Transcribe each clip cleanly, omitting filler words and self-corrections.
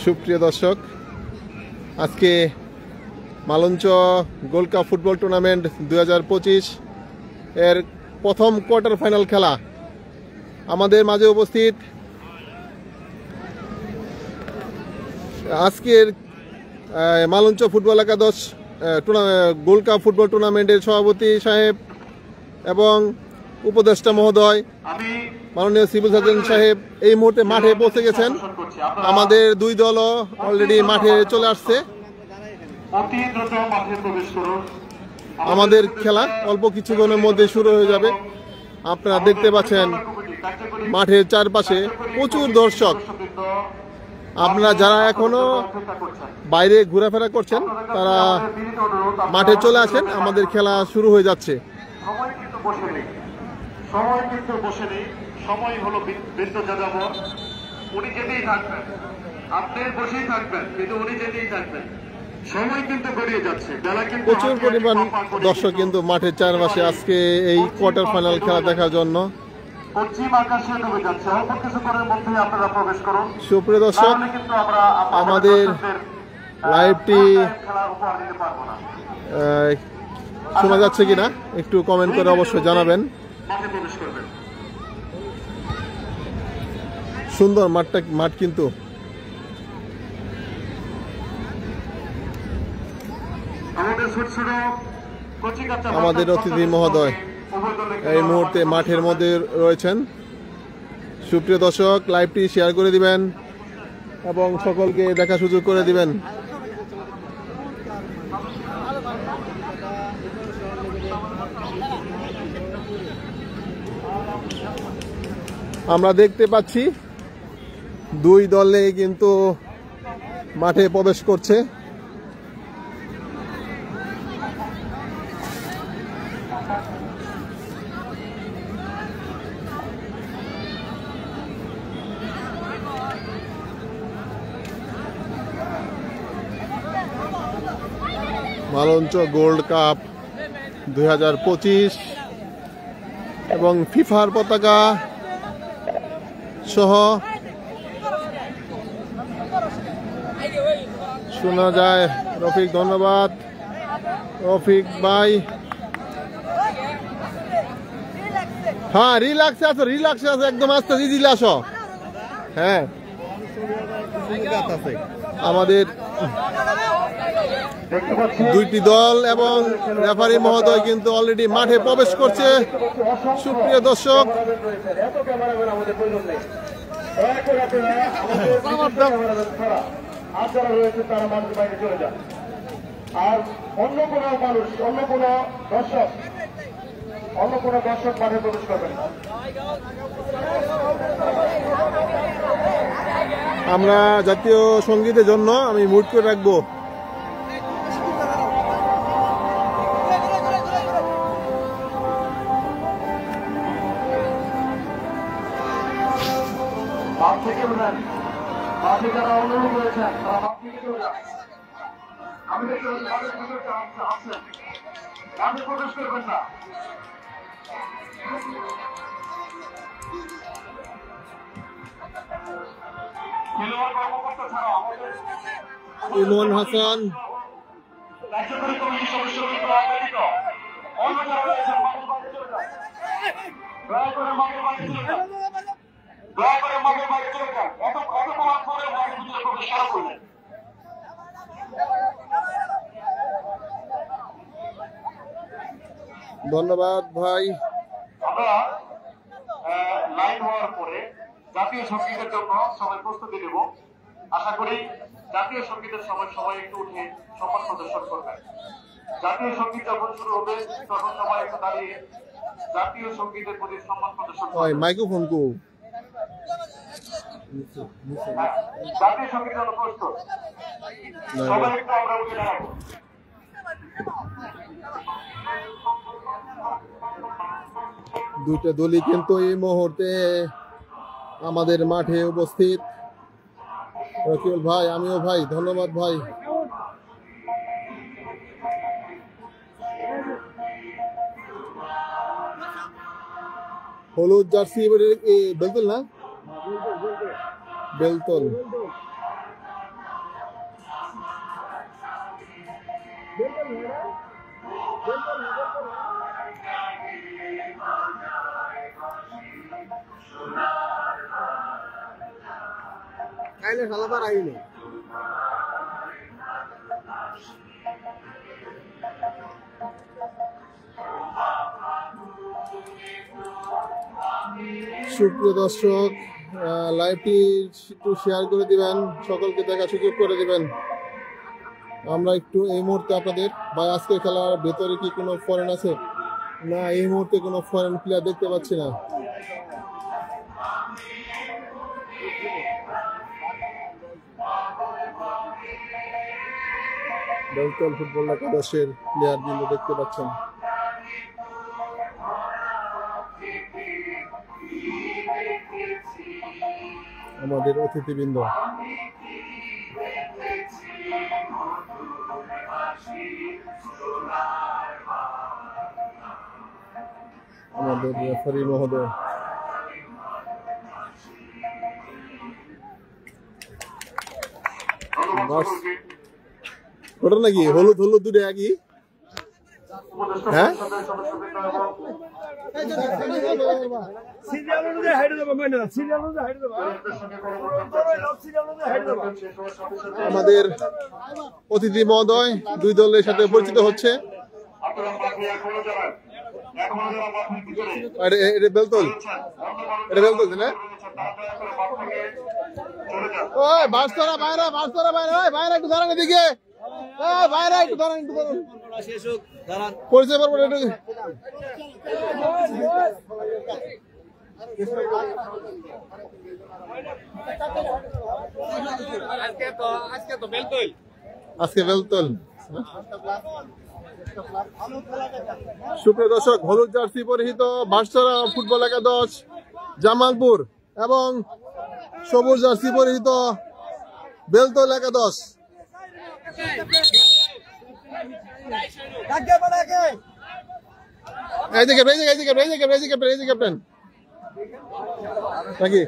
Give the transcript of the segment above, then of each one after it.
সুপ্রিয় দর্শক, আজকে মালঞ্চ গোল্ড কাপ ফুটবল টুর্নামেন্ট 2025 এর প্রথম কোয়ার্টার ফাইনাল খেলা। আমাদের মাঝে উপস্থিত আজকের মালঞ্চ ফুটবল একাদশ গোল্ড কাপ ফুটবল টুর্নামেন্টের সভাপতি সাহেব এবং উপদেষ্টা মহোদয় মাননীয় সিভিল সার্জন সাহেব এই মুহূর্তে মাঠে পৌঁছে গেছেন। আমাদের দুই দলও অলরেডি মাঠে চলে আসছে। আমাদের খেলা অল্প কিছুক্ষণের মধ্যে শুরু হয়ে যাবে। আপনারা দেখতে পাচ্ছেন মাঠের চারপাশে প্রচুর দর্শক। আপনারা যারা এখনো বাইরে ঘোরাফেরা করছেন তারা মাঠে চলে আসেন, আমাদের খেলা শুরু হয়ে যাচ্ছে। সময় হলো বৃদ্ধ যাযাবর, উনি যেতেই থাকবেন, আপনি বসেই থাকবেন, কিন্তু উনি যেতেই থাকবেন। সময় কিন্তু গড়িয়ে যাচ্ছে, প্রচুর পরিমাণ দর্শক কিন্তু মাঠের চারপাশে আজকে এই কোয়ার্টার ফাইনাল খেলা দেখার জন্য। পশ্চিম আকাশে ডুবে যাচ্ছে, অল্প কিছুক্ষণের মধ্যেই আপনারা প্রবেশ করুন। সুপ্রিয় দর্শক, আমাদের লাইভটি শোনা যাচ্ছে কিনা একটু কমেন্ট করে অবশ্যই জানাবেন। সুন্দর মাঠ কিন্তু আমাদের অতিথি মহোদয় এই মুহূর্তে মাঠের মধ্যে রয়েছেন। সুপ্রিয় দর্শক, লাইভটি শেয়ার করে দিবেন এবং সকলকে দেখা সুযোগ করে দিবেন। আমরা দেখতে পাচ্ছি দুই দলে কিন্তু মাঠে প্রবেশ করছে। মালঞ্চ গোল্ড কাপ 2025 এবং ফিফার পতাকা সহ শোনা যায়। রফিক, ধন্যবাদ রফিক ভাই। হ্যাঁ, রিল্যাক্সে আছো, একদম আস্তে দিলে আসো। হ্যাঁ, আমাদের দুইটি দল এবং রেফারি মহোদয় কিন্তু অলরেডি মাঠে প্রবেশ করছে। সুপ্রিয় দর্শক, আর অন্য কোনো মানুষ, অন্য কোনো দর্শক মাঠে প্রবেশ করবেন না। আমরা জাতীয় সঙ্গীতের জন্য আমি মুট করে রাখবো। যারা অনুরোধ করেছেন তারা মাঠ থেকে চলে যান। আমি দেখতে মাঠে প্রবেশ করবেন না। খেলোয়াড় কর্মকর্তা ছাড়াও ইমন হাসান, কার্যকরী কমিটির সদস্যবৃন্দ ব্যতীত অন্য যারা রয়েছেন মাঠের বাইরে চলে যান। দয়া করে মাঠের বাইরে চলে যান। এত প্রমাণ করে মাঠের ভিতরে প্রবেশ করা করবেন। ধন্যবাদ ভাই। আমরা লাইন হওয়ার পরে জাতীয় সঙ্গীতের জন্য সবাই প্রস্তুতি নেব। আশা করি জাতীয় সঙ্গীতের সময় সবাই একটু উঠে সম্মান প্রদর্শন করবেন। জাতীয় সঙ্গীত যখন শুরু হবে তখন সবাই একটু দাঁড়িয়ে জাতীয় সঙ্গীতের প্রতি সম্মান প্রদর্শন করবেন। মাইক্রোফোন কো জাতীয় সঙ্গীত জন্য প্রস্তুত, সবাই একটু আমরা উঠে দাঁড়াবো। দুইটা দলই কিন্তু এই মুহূর্তে আমাদের মাঠে উপস্থিত। রকিউল ভাই, আমিও ভাই, ধন্যবাদ ভাই। হলুদ জার্সি বেলতল না, বেলতল সুপ্রিয় দর্শক, লাইভটি একটু শেয়ার করে দিবেন, সকলকে দেখা সুযোগ করে দিবেন। আমরা একটু এই মুহূর্তে আপনাদের ভাই আজকের খেলার ভেতরে কি কোনো ফরেন আছে না, এই মুহূর্তে কোনো ফরেন প্লেয়ার দেখতে পাচ্ছি না। বেলতল ফুটবল একাদশের প্লেয়ার বিন্দু দেখতে পাচ্ছেন। আমাদের অতিথিবৃন্দ, আমাদের রেফারি মহোদয়, ওটা নাকি হলুদ হলুদ দুটো একই, হ্যাঁ আমাদের অতিথি মহোদয় দুই দলের সাথে পরিচিত হচ্ছে। এটা বেলতল, এটা বেলতল না? ওই বাসতলা বাইরে, বাসতলা বাইরে, বাইরে একটু দাঁড়ান এদিকে, বাইরে একটু দাঁড়ান, একটু দাঁড়ান, পরিচয় পারবো একটু। আজকে বেলতল। সুপ্রিয় দর্শক, হলুদ জার্সি পরিহিত বাঁশছড়া ফুটবল একাদশ জামালপুর এবং সবুজ জার্সি পরিহিত বেলতল একাদশ। ক্যাপ্টেন নাকি?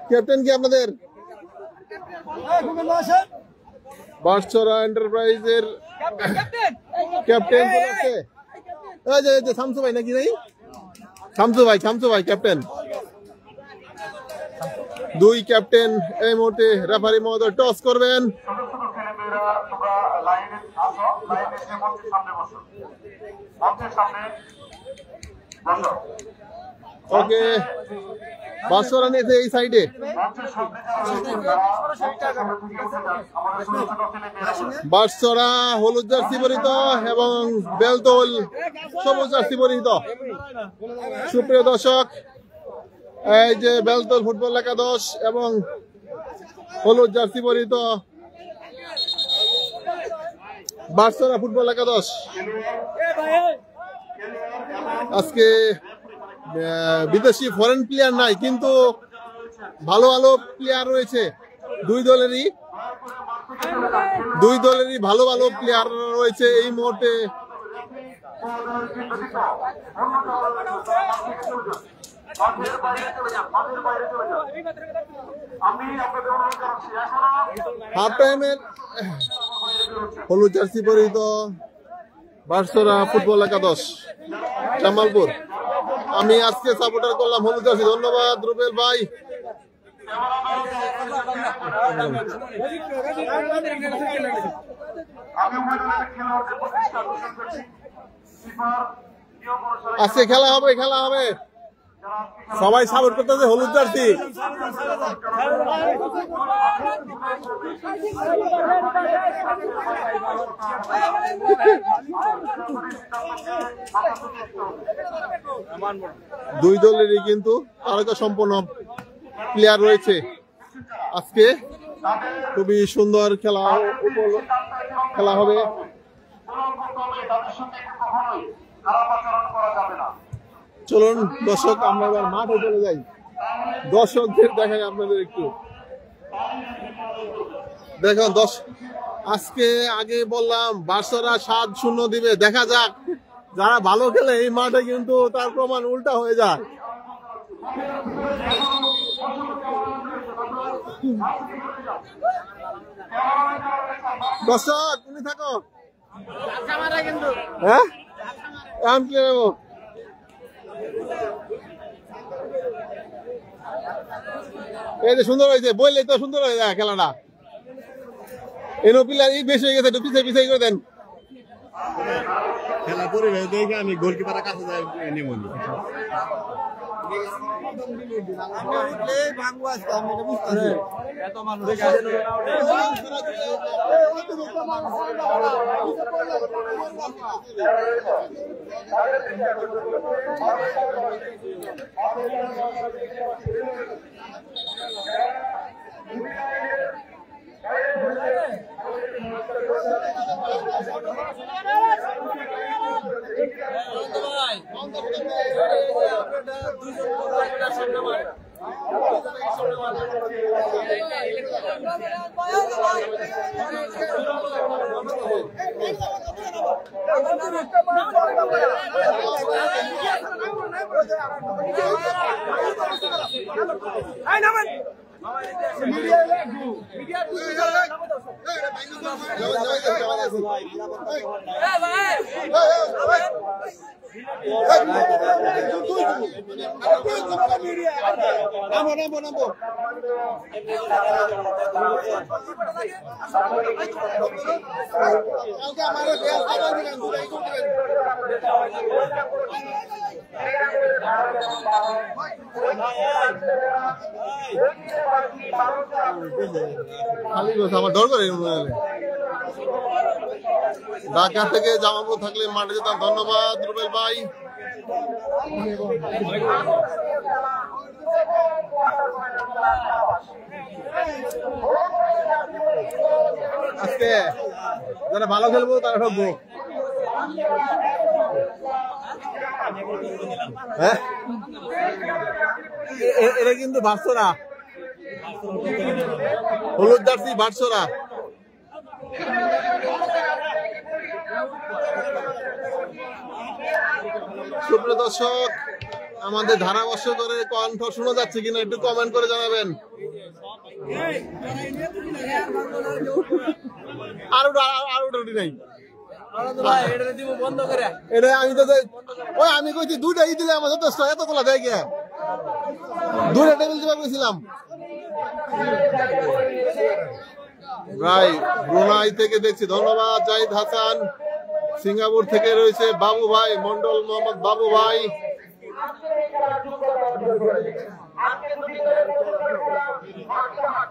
ক্যাপ্টেন কি আপনাদের? বাঁশছড়া এন্টারপ্রাইজের ক্যাপ্টেন শামসু ভাই নাকি? নাই, শামসু ভাই ক্যাপ্টেন। দুই ক্যাপ্টেন এই মুহূর্তে রেফারি মহোদয় টস করবেন। ওকে, বাঁশছড়া নিয়েছে এই সাইডে, বাঁশছড়া হলুদ জার্সি পরিহিত এবং বেলতল সবুজ জার্সি পরিহিত। সুপ্রিয় দর্শক, এই যে বেলতল ফুটবল একাদশ এবং হলুদ জার্সি পরিহিত বাঁশছড়া ফুটবল একাদশ। আজকে বিদেশি ফরেন প্লেয়ার নাই, কিন্তু ভালো ভালো প্লেয়ার রয়েছে। দুই দলেরই ভালো ভালো প্লেয়ার রয়েছে এই মুহূর্তে। হাফ টাইমের হলুদ জার্সি পরিহিত বাঁশছড়া ফুটবল একাদশ জামালপুর। আমি আজকে সাপোর্টার করলাম হলুদ জার্সি। ধন্যবাদ রুবেল ভাই। আজকে খেলা হবে, সবাই সাপোর্ট করতেছে হলুদ জার্সি। দুই দলেরই কিন্তু তারকা সম্পন্ন প্লেয়ার রয়েছে। আজকে খুবই সুন্দর খেলা হবে। চলুন দর্শক, আমরা এবার মাঠে চলে যাই, দর্শকদের দেখাই আপনাদের একটু। দেখুন আজকে আগে বললাম বাঁশছড়া 7-0 দিবে, দেখা যাক। যারা ভালো খেলে এই মাঠে কিন্তু তার প্রমাণ উল্টা হয়ে যায়। দর্শক তুমি থাকো, হ্যাঁ এই যে সুন্দর হয়েছে, বললে তো সুন্দর হয়ে যায় খেলাটা। এনো প্লেয়ার বেশি হয়ে গেছে, একটু পিছিয়ে পিছিয়ে করে দেন। খেলা করে দেখে আমি গোলকিপারের কাছে যাই নেব আমার ডর করে ঢাকা থেকে জামালপুর থাকলে মাঠে যেতাম। ধন্যবাদ রুবেল ভাই। আজকে যারা ভালো খেলবো তারা ঠকবো। হ্যাঁ, এটা কিন্তু ভাটসরা, হলুদ জার্সি ভাটসরা। সুপ্রিয় দর্শক, আমাদের ধারাভাষ্যকরের কণ্ঠ শোনা যাচ্ছে কিনা একটু কমেন্ট করে জানাবেন। আর নাই এটা আমি তো ওই আমি কইছি দুইটাই দিলে আমার যথেষ্ট, এতগুলা দেয় গিয়া দুইটা টেবিল দিবা কইছিলাম। ভাই ব্রুনাই থেকে দেখছি, ধন্যবাদ জাহিদ হাসান। সিঙ্গাপুর থেকে রয়েছে বাবু ভাই মন্ডল, মোহাম্মদ বাবু ভাই।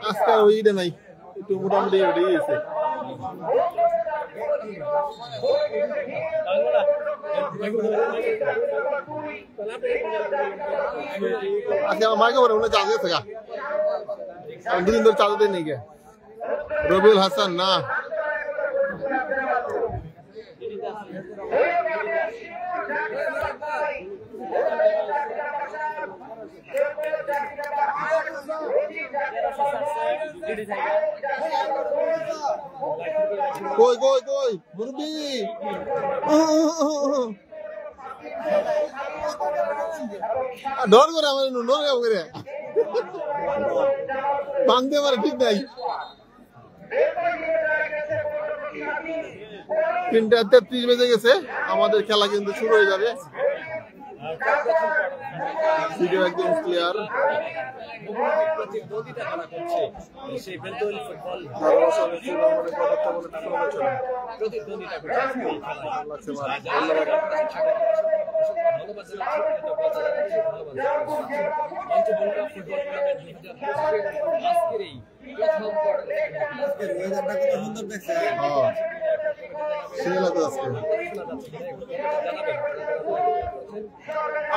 আজকে ওইটা নাই, একটু মোটামুটি গেছে। আজকে আমার মাইকে বলে চার্জ গেছে গা, দুদিন ধরে চার্জ দিয়ে নেই গে। রবিউল হাসান না, কই কই কই মুরব্বি ডর করে আমার নড়ে করে ভাঙতে পারে, ঠিক নাই। 3:33 বেজে গেছে, আমাদের খেলা কিন্তু শুরু হয়ে যাবে। ভিডিও একদম ক্লিয়ার।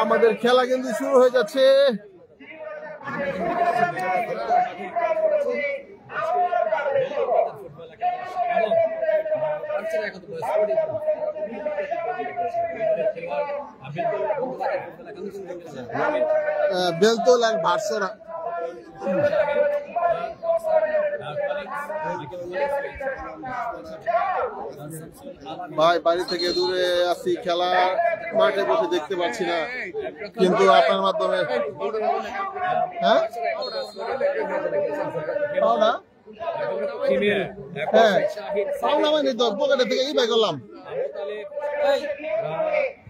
আমাদের খেলা কিন্তু শুরু হয়ে যাচ্ছে। বেলতোল আর ভাটসরা ভাই বাড়ি থেকে দূরে আছি, খেলা মাঠে বসে দেখতে পাচ্ছি না, কিন্তু আপনার মাধ্যমে হ্যাঁ পকেটে থেকে এই বাই করলাম।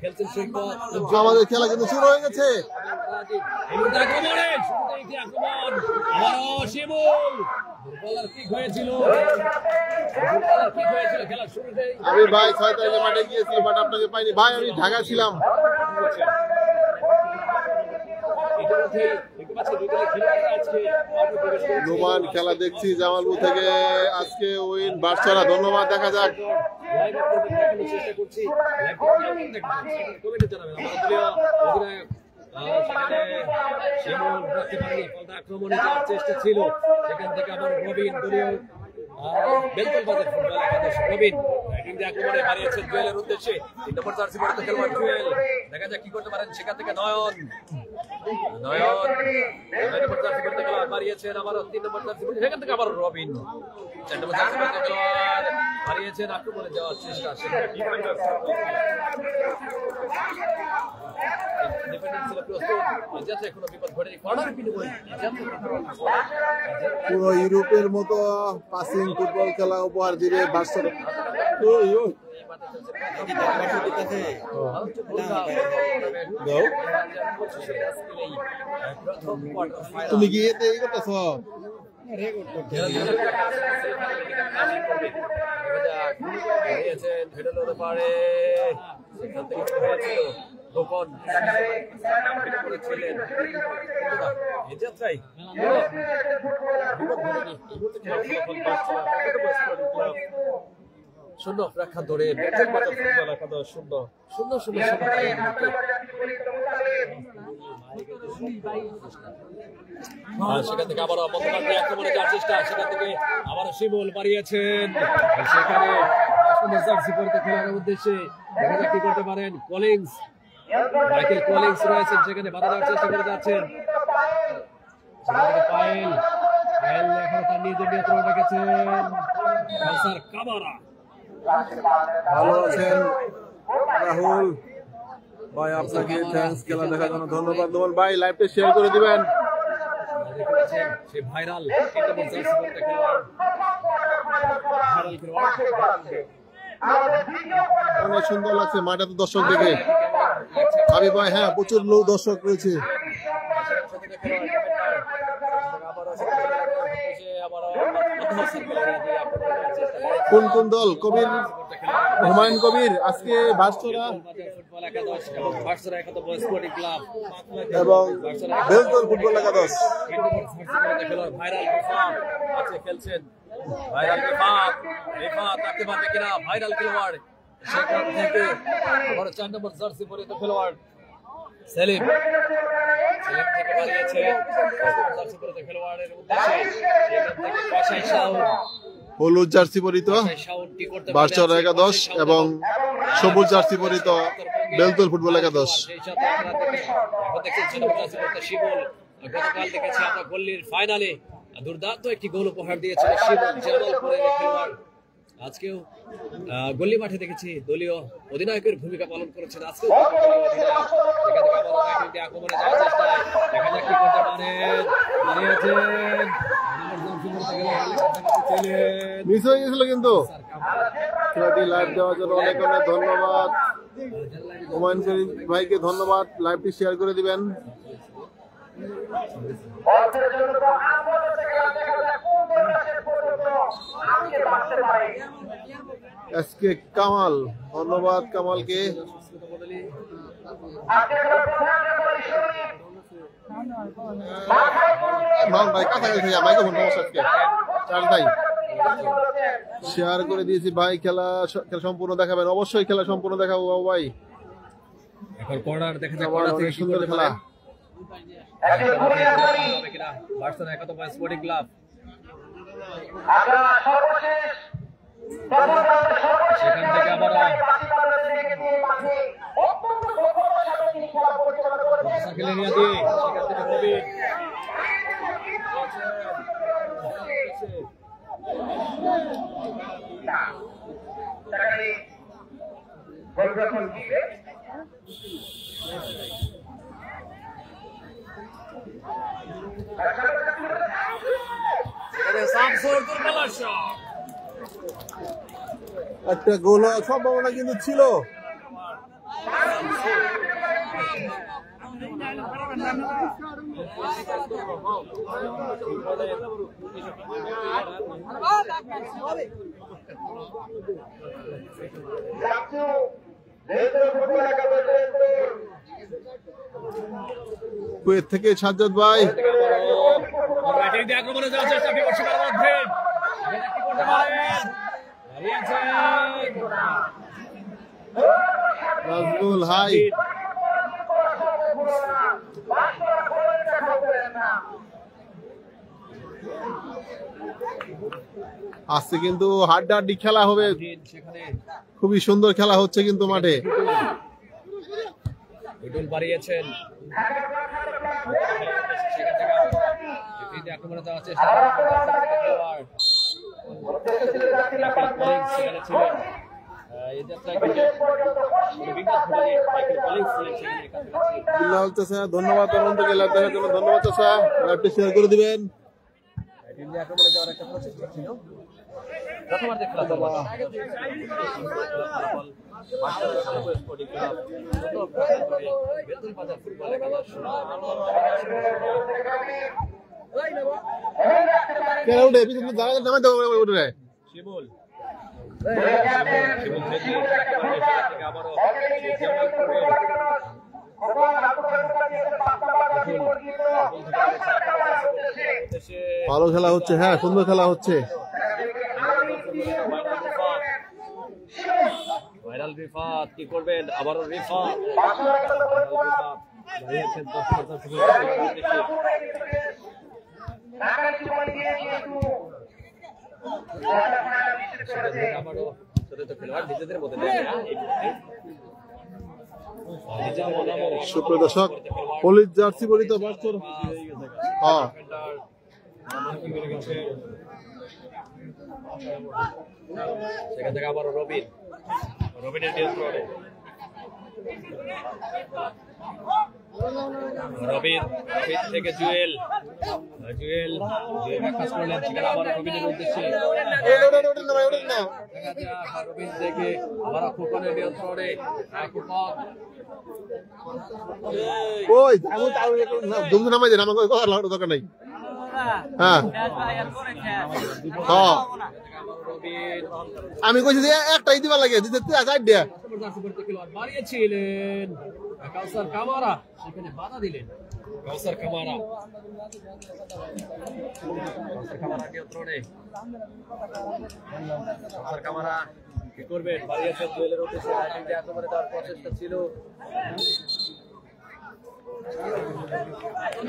খেলছেন সৈকত আমাদের খেলা কিন্তু শুরু হয়ে গেছে। আমি ভাই 6 তারিখে মাঠে গিয়েছিলাম, বাট আপনাকে পাইনি ভাই, আমি ঢাকা ছিলাম। নোমান খেলা দেখছি জামালপুর থেকে, আজকে উইন বার্সারা, ধন্যবাদ। দেখা যাক চেষ্টা করছি আক্রমণে যাওয়ার চেষ্টা ছিল, সেখান থেকে আবার রবিন দলীয় বেলতল বাজার ফুটবল একাদশ রবিন আক্রমণে বাড়িয়েছেন জুয়েলের উদ্দেশ্যে। 3 নম্বর জার্সি পরে খেলোয়াড় জুয়েল, দেখা যাক কি করতে পারেন সেখান থেকে নয়ন। নয়ন 9 নম্বর জার্সি পরে খেলোয়াড় বাড়িয়েছেন, আবারও 3 নম্বর জার্সি পরে, সেখান থেকে আবার রবিন। 4 নম্বর জার্সি পরে খেলোয়াড় বাড়িয়েছেন, আক্রমণে যাওয়ার চেষ্টা। পুরো ইউরোপের মতো পাসিং ফুটবল খেলা উপহার দিবে বার্সারা। তুমি কি এতে এই করতেছ? শূন্য রাখা ধরে শূন্য শূন্য শূন্য সেখান থেকে আবারও আক্রমণে যাওয়ার চেষ্টা, সেখান থেকে আবারও শিমুল বাড়িয়েছেন, সেখানে জার্সি পরিতে খেলার উদ্দেশ্যে দেখা যাক কি করতে পারেন। কলিংস, মাইকেল কলিংস রয়েছেন, সেখানে বাধা দেওয়ার চেষ্টা করে যাচ্ছেন। পায়েল এখন তার নিজের নিয়ন্ত্রণ রেখেছেন। কামারা ভালো আছেন রাহুল ভাই, আপনাকে থ্যাঙ্কস খেলা দেখার জন্য ধন্যবাদ। নোমান ভাই লাইভটা শেয়ার করে দিবেন। সে ভাইরাল অনেক সুন্দর লাগছে মাঠে তো দর্শক দেখে। আমি ভাই হ্যাঁ, প্রচুর লোক দর্শক রয়েছে। কোন কোন দল? কবির, হুমায়ুন কবির, আজকে বার্সারা এবং বেলতল ফুটবল একাদশ। খেলছেন ভাইরাল থাকতে পারবে কিনা, ভাইরাল খেলোয়াড় সেখান থেকে 4 নম্বর জার্সি পরিহিত খেলোয়াড় সেলিম থেকে বাড়িয়েছেন জার্সি পরিহিত খেলোয়াড়ের উদ্দেশ্যে, সেখান থেকে হলুদ জার্সি পরিহিত বার্সারা একাদশ এবং সবুজ জার্সি পরিহিত বেলতল ফুটবল একাদশ। গতকাল দেখেছি আমরা গল্লির ফাইনালে দুর্দান্ত একটি গোল উপহার দিয়েছিল শিমুল, জামালপুরের খেলোয়াড়। আজকেও গল্লি মাঠে দেখেছি দলীয় অধিনায়কের ভূমিকা পালন করেছেন। আজকেও আক্রমণে যাওয়ার চেষ্টায়, দেখা যাক কি করতে পারেন। মিস হয়ে গেছিল কিন্তু খেলাটি লাইভ দেওয়ার জন্য অনেক অনেক ধন্যবাদ। হুমায়ুন কবির ভাইকে ধন্যবাদ, লাইভটি শেয়ার করে দিবেন। এসকে কামাল, ধন্যবাদ কামালকে। ভাই কাছাকাছি মাইক্রোফোন চারটাই শেয়ার করে দিয়েছি ভাই। খেলা সম্পূর্ণ দেখাবেন, অবশ্যই খেলা সম্পূর্ণ দেখাবো ভাই। এখন কর্নার দেখা যাক, অনেক সুন্দর খেলা। বার্সেলোনা একাদশ স্পোর্টিং ক্লাব সেখান থেকে আবার খেলে নিয়ে দিয়ে সেখান থেকে রবি একটা গোল সম্ভাবনা কিন্তু ছিল। কুয়েত থেকে সাজ্জাদ ভাই, রাইটিং দিয়ে আক্রমণে যাওয়ার চেষ্টা বিপক্ষের মধ্যে এটা কি করতে পারেন? হারিয়েছেন নাজমুল হাই, আজকে কিন্তু হাড্ডাহাড্ডি খেলা হবে, সেখানে খুবই সুন্দর খেলা হচ্ছে কিন্তু মাঠে। বিটুল বাড়িয়েছেন আক্রমণে যাওয়ার চেষ্টা সেখানে ছিলেন এই যাত্রায় বিল্লাল চাচা ধন্যবাদ, অনন্তকে লাইভ দেখার জন্য ধন্যবাদ চাচা, লাইভটি শেয়ার করে দিবেন। আক্রমণে যাওয়ার একটা প্রচেষ্টা ছিল, প্রথমার্ধে খেলা কেন উঠে পিছনে দাঁড়াতে নামে তো উঠে শিমুল ভালো খেলা হচ্ছে, হ্যাঁ সুন্দর খেলা হচ্ছে। ভাইরাল রিফাত কি করবেন? আবারও রিফাত সুপ্রিয় দর্শক, পুলিশ জার্সি পরিত বাচ্চর হ্যাঁ সেখান থেকে আবারও রবিনের নিয়ন্ত্রণে রবিন থেকে জুয়েল কাজ করলেন, সেখানে আবার রবিনের উদ্দেশ্যে রবিন থেকে আবার খোকনের নিয়ন্ত্রণে ওই দুমদুম নামাই দেন, আমাকে কথা দরকার নাই। হ্যাঁ হ্যাঁ আমি কইছি যে একটাই দিবার লাগে, দিতে চার দিয়া বাড়িয়েছিলেন কাউসার কামারা, সেখানে বাধা দিলেন কাউসার কামারা নিয়ন্ত্রণে কাউসার কামারা কি করবেন? বাড়িয়েছেন জুয়েলের উদ্দেশ্যে, আক্রমণে দেওয়ার প্রচেষ্টা ছিল,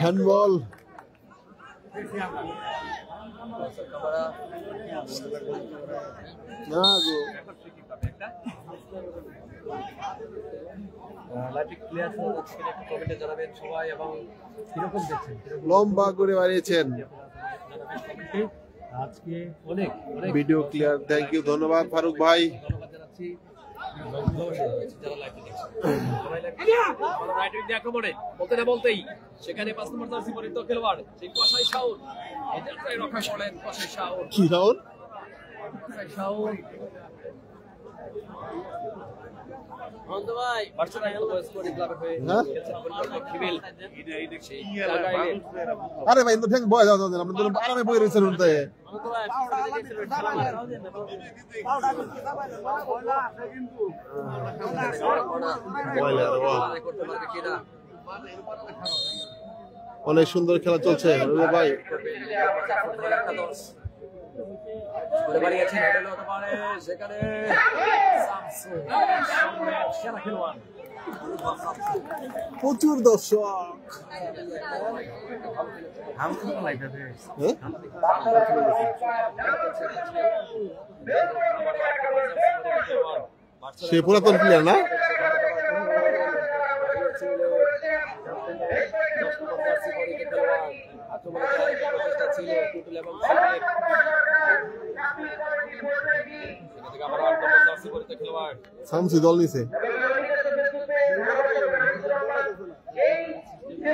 হ্যান্ডবল না গো জানাবেন সবাই এবং কিরকম দেখছেন, লম্বা করে বাড়িয়েছেন। আজকে অনেক ভিডিও ক্লিয়ার, থ্যাংক ইউ, ধন্যবাদ ফারুক ভাই। ধন্যবাদ জানাচ্ছি যারা লাইভে দেখছেন। আক্রমণে বলতে না বলতেই সেখানে 5 নম্বর জার্সি পরিহিত খেলোয়াড় সেই কসাই শাওন এই যাত্রায় রক্ষা করলেন। কসাই শাওন কি শাওন? কসাই শাওন অন্ত ভাই বার্সেলোনা স্পোর্টিং ক্লাবের হয়ে খেলছেন পরিবর্তক খিবিল। আরে ভাই ইন্দু ঠ্যাং বয় দাও দাও, আমরা তো আরামে বই রইছেন উঠতে। অন্ত ভাই করতে পারবে কিনা? অনেক সুন্দর খেলা চলছে ভাই। সেখানে সেরা খেলোয়াড় প্রচুর দর্শক, সে পুরাতন প্লেয়ার না? শামসি দল নিছে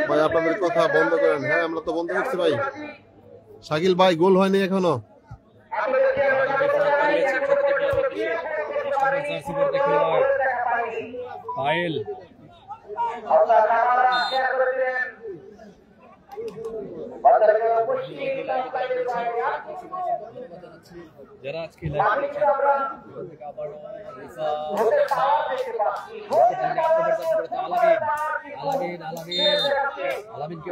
ভাই, আপনাদের কথা বন্ধ করেন। হ্যাঁ আমরা তো বন্ধ করছি ভাই। শাকিল ভাই গোল হয়নি এখনো। পায়েল যারা আজকে লাইভ করেছেন আবার আলামিনকে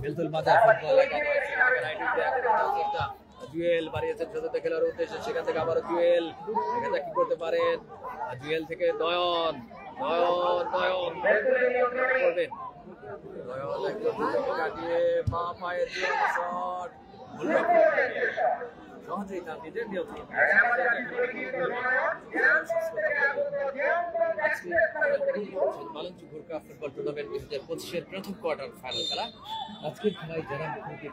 বেলতুল বাজার ফুটবল জুয়েল বাড়িয়েছেন সদস্য খেলার উদ্দেশ্যে, সেখান থেকে আবার জুয়েল এখানে কি করতে পারেন, জুয়েল থেকে নয়ন নয়ন করবেন, নয়ন একদম কাটিয়ে মা পায়ের শট সহজেই তার নিজের নিয়ন্ত্রণ ফুটবল টুর্নামেন্ট 2025-এর প্রথম কোয়ার্টার ফাইনাল খেলা। আজকের খেলায় যারা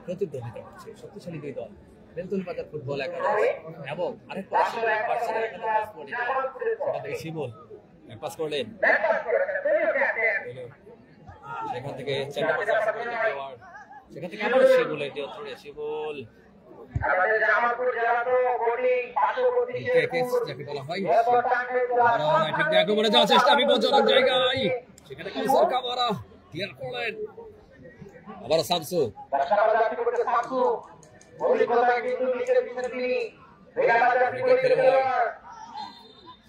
প্রতিদ্বন্দ্বিতা করছে শক্তিশালী দুই দল, বেলতুল বাজার ফুটবল একাডেমি এবং আরেক শিমুল পাস করলেন, সেখান থেকে সেখান থেকে আবার শিমুলের নিয়ন্ত্রণে শিমুল যাওয়ার চেষ্টা বিপজ্জনক জায়গায়, সেখানে ক্লিয়ার করলেন আবার শামসু,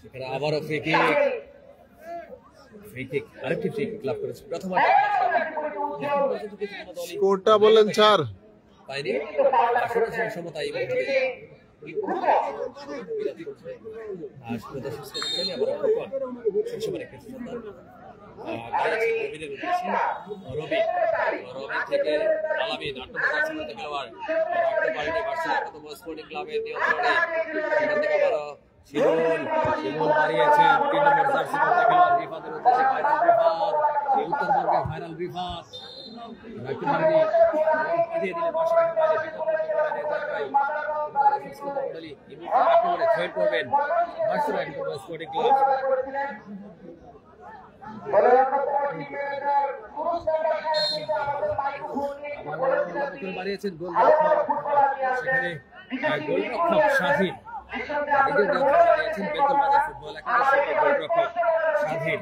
সেখানে আবারও ফ্রি কিক আরেকটি ফ্রি কিক লাভ করেছে প্রথম স্কোরটা বললেন 4 পাইনি সমতা এই ফাইনাল বিভাগ রাখতে পারেনি, করবেন বাড়িয়েছেন সেখানে গোলরক্ষক স্বাধীন, বেলতুল বাজার ফুটবল একাডেমি গোলরক্ষক স্বাধীন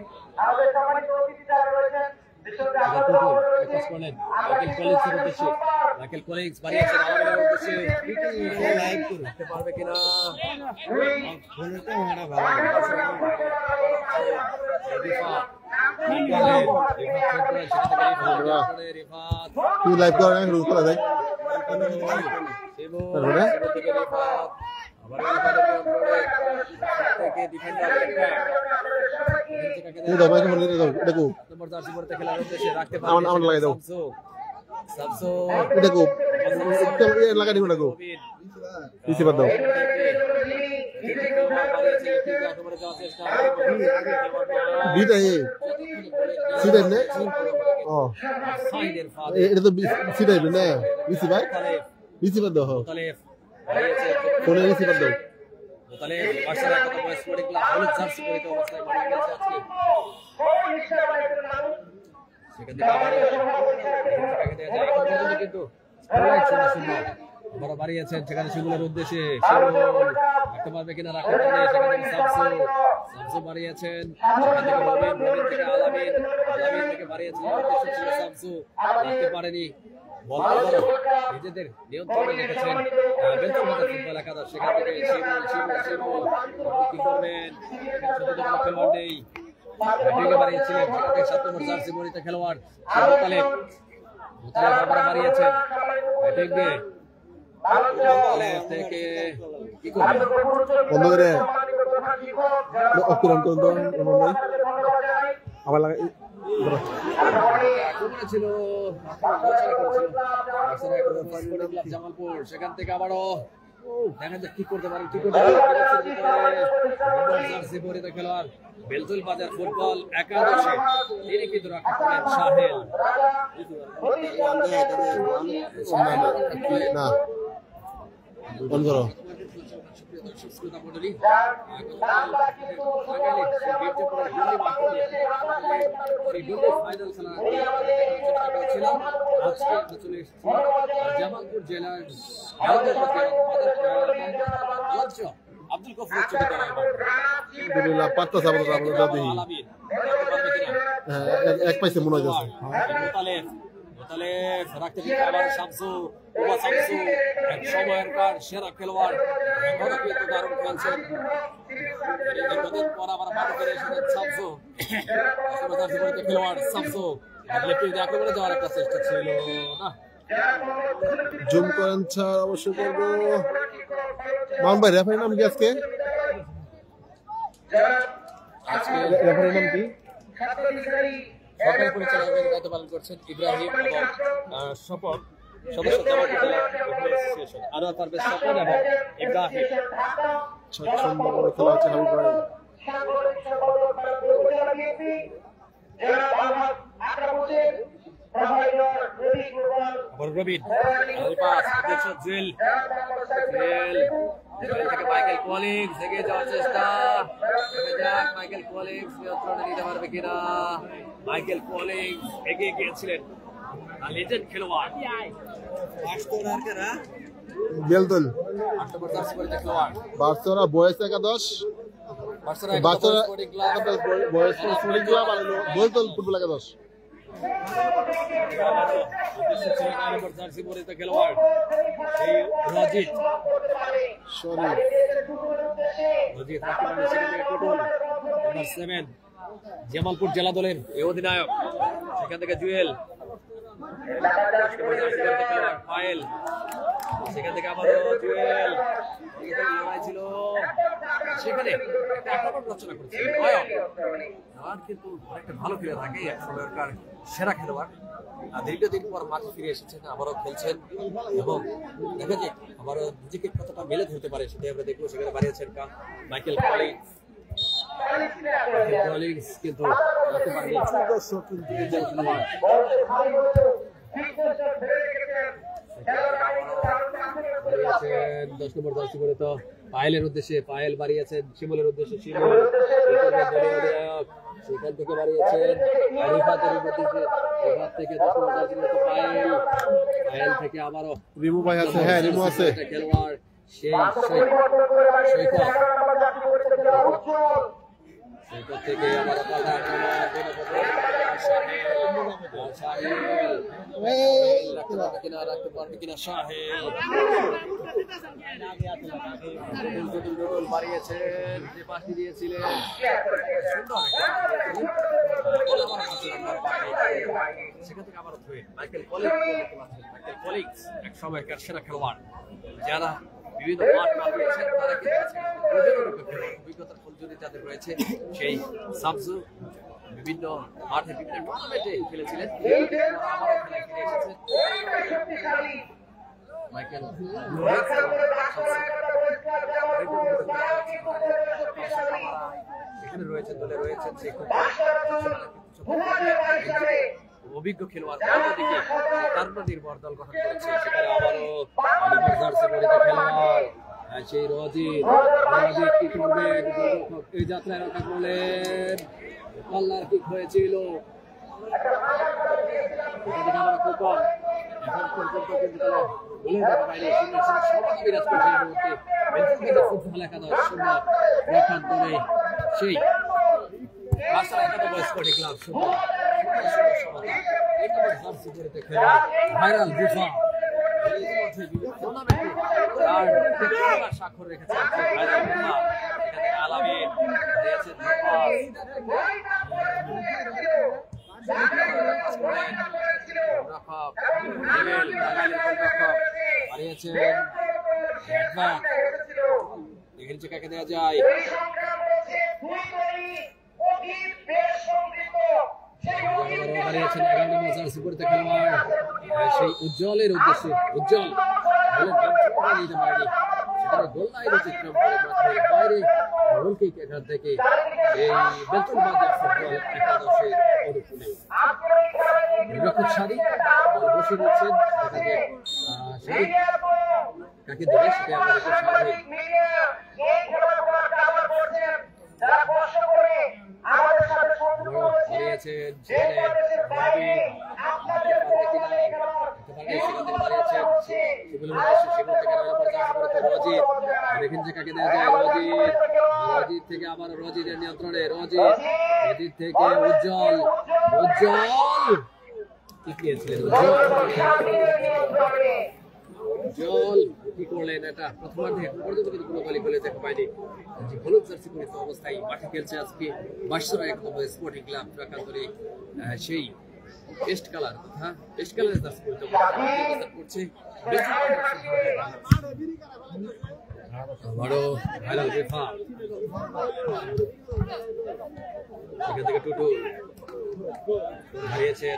পারবে কিনা লাইভ করা নাই রুল করা যায় লাগা দিব লাগো রিসিভার দাও বিটা এ সিটা নে ও এটা তো সিটা নে রিসিভার দাও ফোনে রিসিভার দাও তাহলে বার্সেলোনা কত বয়স স্পোর্টিং ক্লাব হলুদ জার্সি পরিহিত অবস্থায় মাঠে খেলছে আজকে, সেখান থেকে আবার কিন্তু বড় বাড়িয়েছেন সেখানে শিমুলের উদ্দেশ্যে, শিমুল রাখতে পারবে কিনা, রাখতে পারবে, সেখানে শামসু বাড়িয়েছেন, সেখান থেকে রবিন থেকে আলামিন থেকে বাড়িয়েছেন, উদ্দেশ্য ছিল শামসু, রাখতে পারেনি, নিজেদের নিয়ন্ত্রণে রেখেছেন বেলতুল বাজার ফুটবল একাদশ, সেখান থেকে শিমুল কি করবেন, খেলোয়াড় নেই, বাড়িয়েছিলেন সেখান থেকে 7 নম্বর জার্সি পরিহিত খেলোয়াড় মোতালেব বাড়িয়েছেন থেকে কি করবেন বন্ধ করে অকুরন্ত আবার লাগা ছিল জামালপুর, সেখান থেকে আবারও দেখা যাক কি করতে পারেন খেলোয়াড় বেলতুল বাজার ফুটবল একাদশে, তিনি কিন্তু রক্ষা করেন সাহেল না বন্ধ করো জামালপুর জেলার আব্দুল গফুরের চোখে ধরা এবার। আলহামদুলিল্লাহ পারতেছে আমাদের আমাদের দাদি। আলামিন রাখতে পারবে কিনা? হ্যাঁ এক পাইছে মনে হয় মোতালেব রাখতে দিতে আবার শামসু, ওবা শামসু এক সময়কার সেরা খেলোয়াড়, এখনো কিন্তু দারুণ খেলছেন। দীর্ঘদিন পর আবার মাঠে ফিরে এসেছেন শামসু, খেলোয়াড় শামসু আক্রমণে যাওয়ার একটা চেষ্টা ছিল না। জুম করেন স্যার অবশ্যই করবো। মান ভাই রেফারির নাম কি আজকে? রেফারির নাম কি? সরকারি পরিচালকের দায়িত্ব পালন করছেন ইব্রাহিম এবং স্বপন, সদস্য জামাত উপজেলা অ্যাসোসিয়েশন আনোয়ার পারভেজ স্বপন এবং ইব্রাহিম। স্বাচ্ছন্দ্য খেলা হচ্ছে হাবিব ভাই। আবার রবিন পাস দেখছেন জুয়েল, জুয়েল থেকে মাইকেল কলিংস এগিয়ে যাওয়ার চেষ্টা, যাক মাইকেল কলিংস নিয়ন্ত্রণে নিতে পারবে কিনা। মাইকেল কলিংস এগিয়ে গিয়েছিলেন, লিজেন্ড খেলোয়াড় বেলদল খেলোয়াড় বার্সেলোনা বয়েস একাদশ, বাচ্চারা বয়েস স্পোর্টিং ক্লাব আর বেলদল ফুটবল একাদশ। খেলোয়াড় এই রাজিত শরীফ নাম্বার 7 জামালপুর জেলা দলের এই অধিনায়ক, সেখান থেকে জুয়েল, ফাইল, সেখান থেকে আবারও জুয়েল, লড়াই ছিল সেখানে একটা আক্রমণ রচনা করেছে নয়ন, কিন্তু অনেকটা ভালো খেলে থাকে, এক সময়কার সেরা খেলোয়াড়। দীর্ঘদিন পর মাঠে ফিরে এসেছেন, আবারও খেলছেন এবং দেখা যায় আবারও নিজেকে কতটা মেলে ধরতে পারে সেটাই আমরা দেখবো। সেখানে বাড়িয়েছেন মাইকেল কলিংস, কিন্তু দশ নম্বর দর্শি করে তো পায়েলের উদ্দেশ্যে, পায়েল বাড়িয়েছেন শিমুলের উদ্দেশ্যে, শিমুল সেখান থেকে বাড়িয়েছেন রিফাতের উদ্দেশ্যে, রিফাত থেকে 10 নম্বর দর্শি করে তো পায়েল, পায়েল থেকে আবারও রিমু ভাই আছে। হ্যাঁ রিমু আছে। খেলোয়াড় সেই সৈকত থেকে আবার রাখতে পারবে কিনা শাহেল, বাড়িয়েছেন যে পাশটি দিয়েছিলেন সেখান থেকে আবার মাইকেল কলিংস এক সময়কার সেরা খেলোয়াড়, যারা বিভিন্ন মাঠ পাঠিয়েছেন তারা কিন্তু অভিজ্ঞতার ফুলজুরি যাদের রয়েছে। সেই শামসু বিভিন্ন মাঠে বিভিন্ন টুর্নামেন্টে খেলেছিলেন, আবারও খেলায় ফিরে এসেছেন মাইকেল। এখানে রয়েছেন, দলে রয়েছেন সেই অভিজ্ঞ খেলোয়াড়, অন্যদিকে তারুণ্য নির্ভর দল গঠন করেছে, সেখানে আবারও খেলোয়াড় সেই রজিত কি করবেন, এই যাত্রায় রক্ষা করলেন, পাল্লার কিক হয়েছিল এখন পর্যন্ত কিন্তু তারা গোলের দেখা পায়নি। সমাজ বিরাজ করছে এই মুহূর্তে ফুটবল একাদশ শূন্য রাখার দলে সেই বার্সেলোনা একাদশ স্পোর্টিং ক্লাব শূন্য ভাইরাল বুফা স্বাক্ষর রেখেছেন আলামিন, কাকে দেওয়া যায় সেই উজ্জ্বলের উদ্দেশ্যে, উজ্জ্বল নিতে পারেনি, সেখানে গোল লাইন অতিক্রম করে মাঠের বাইরে গোল কিক এখান থেকে এই বেলতুল বাজার ফুটবল একাদশের অনুকূলে নিরক্ষক সারি বসে রয়েছেন, সারি কাকে দেবে সেটা আমরা দেখব। হারিয়েছেন সেখানে সেখান থেকে বাড়িয়েছেন শিমুলের উদ্দেশ্যে, শিমুল থেকে 9 নম্বর জার্সি পরে রজিত, দেখেন যে কাকে দেওয়া যায়, রজিত থেকে আবার রজিতের নিয়ন্ত্রণে, রজিত থেকে উজ্জ্বল কি পেয়েছিলেন উজ্জ্বল কি করলেন, এটা প্রথমার্ধে এখন পর্যন্ত কিন্তু কোনো দলই গোলে দেখা পায়নি। যে হলুদ জার্সি পরিহিত অবস্থায় মাঠে খেলছে আজকে বাঁশরা 1 নম্বর স্পোর্টিং ক্লাব ট্রাকান্তরে, সেই পেস্ট কালার জার্সি পরিহিত অবস্থায় করছে বড় ভাইরাল রেফা। এখান থেকে টুটু হারিয়েছেন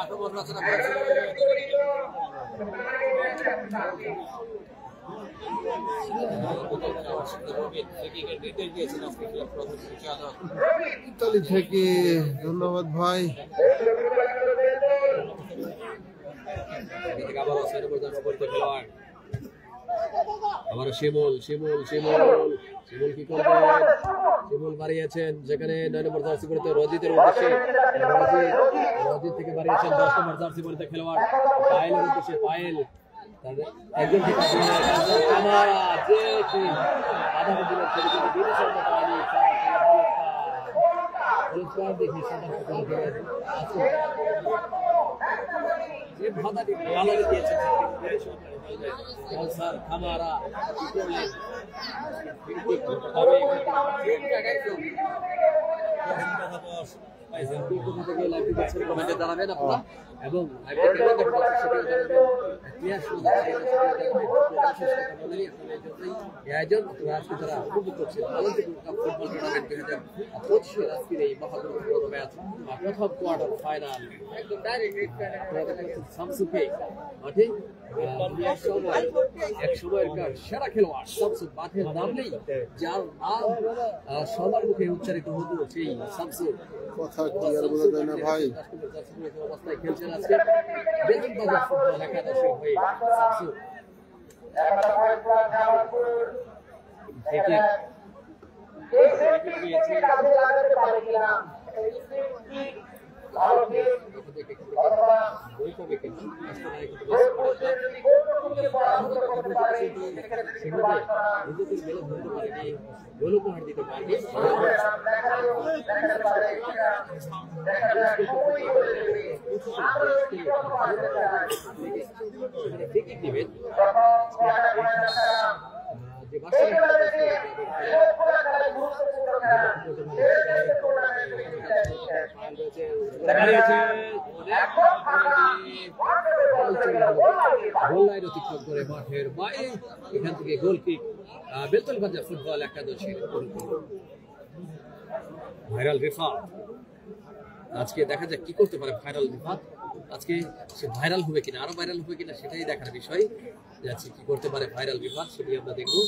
আক্রমণ রচনা করেছে ইতালি থেকে। ধন্যবাদ ভাই। আবার শিমুল কি করবেন, শিমুল বাড়িয়েছেন যেখানে 9 নম্বর জার্সি পরিহিত রজিতের উদ্দেশ্যে, রজিত থেকে বাড়িয়েছেন 10 নম্বর জার্সি পরিহিত খেলোয়াড় পায়েলের উদ্দেশ্যে, পায়েল একজন জানাবেন আপনারা এবং আয়োজন আজকে তারা উপভোগ করছে ফুটবল টুর্নামেন্ট 2025 আজকের এই মহাগুরুত্বপূর্ণ ম্যাচ, প্রথম কোয়ার্টার ফাইনাল একদম ডাইরেক্ট শামসুকে মাঠে এক সময়ের সেরা খেলোয়াড় শামসু মাঠে নামলেই যার নাম সবার মুখে উচ্চারিত হতো সেই শামসু। কথা কি আর বোঝা যায় না ভাই। অবস্থায় খেলছেন আজকে বেলুনবাজার ফুটবল একাদশের হয়ে শামসু। গোল উপহার দিতে পারেনি দিবেন যে অতিক্রম করে মাঠের বাইরে, এখান থেকে গোল কিক বেলতলবাজার ফুটবল একাদশের ভাইরাল রিফাত। আজকে দেখা যাক কি করতে পারে ভাইরাল রিফাত, আজকে সে ভাইরাল হবে কিনা, আরো ভাইরাল হবে কিনা সেটাই দেখার বিষয়। যাচ্ছে কি করতে পারে ভাইরাল রিফাত সেটাই আমরা দেখবো।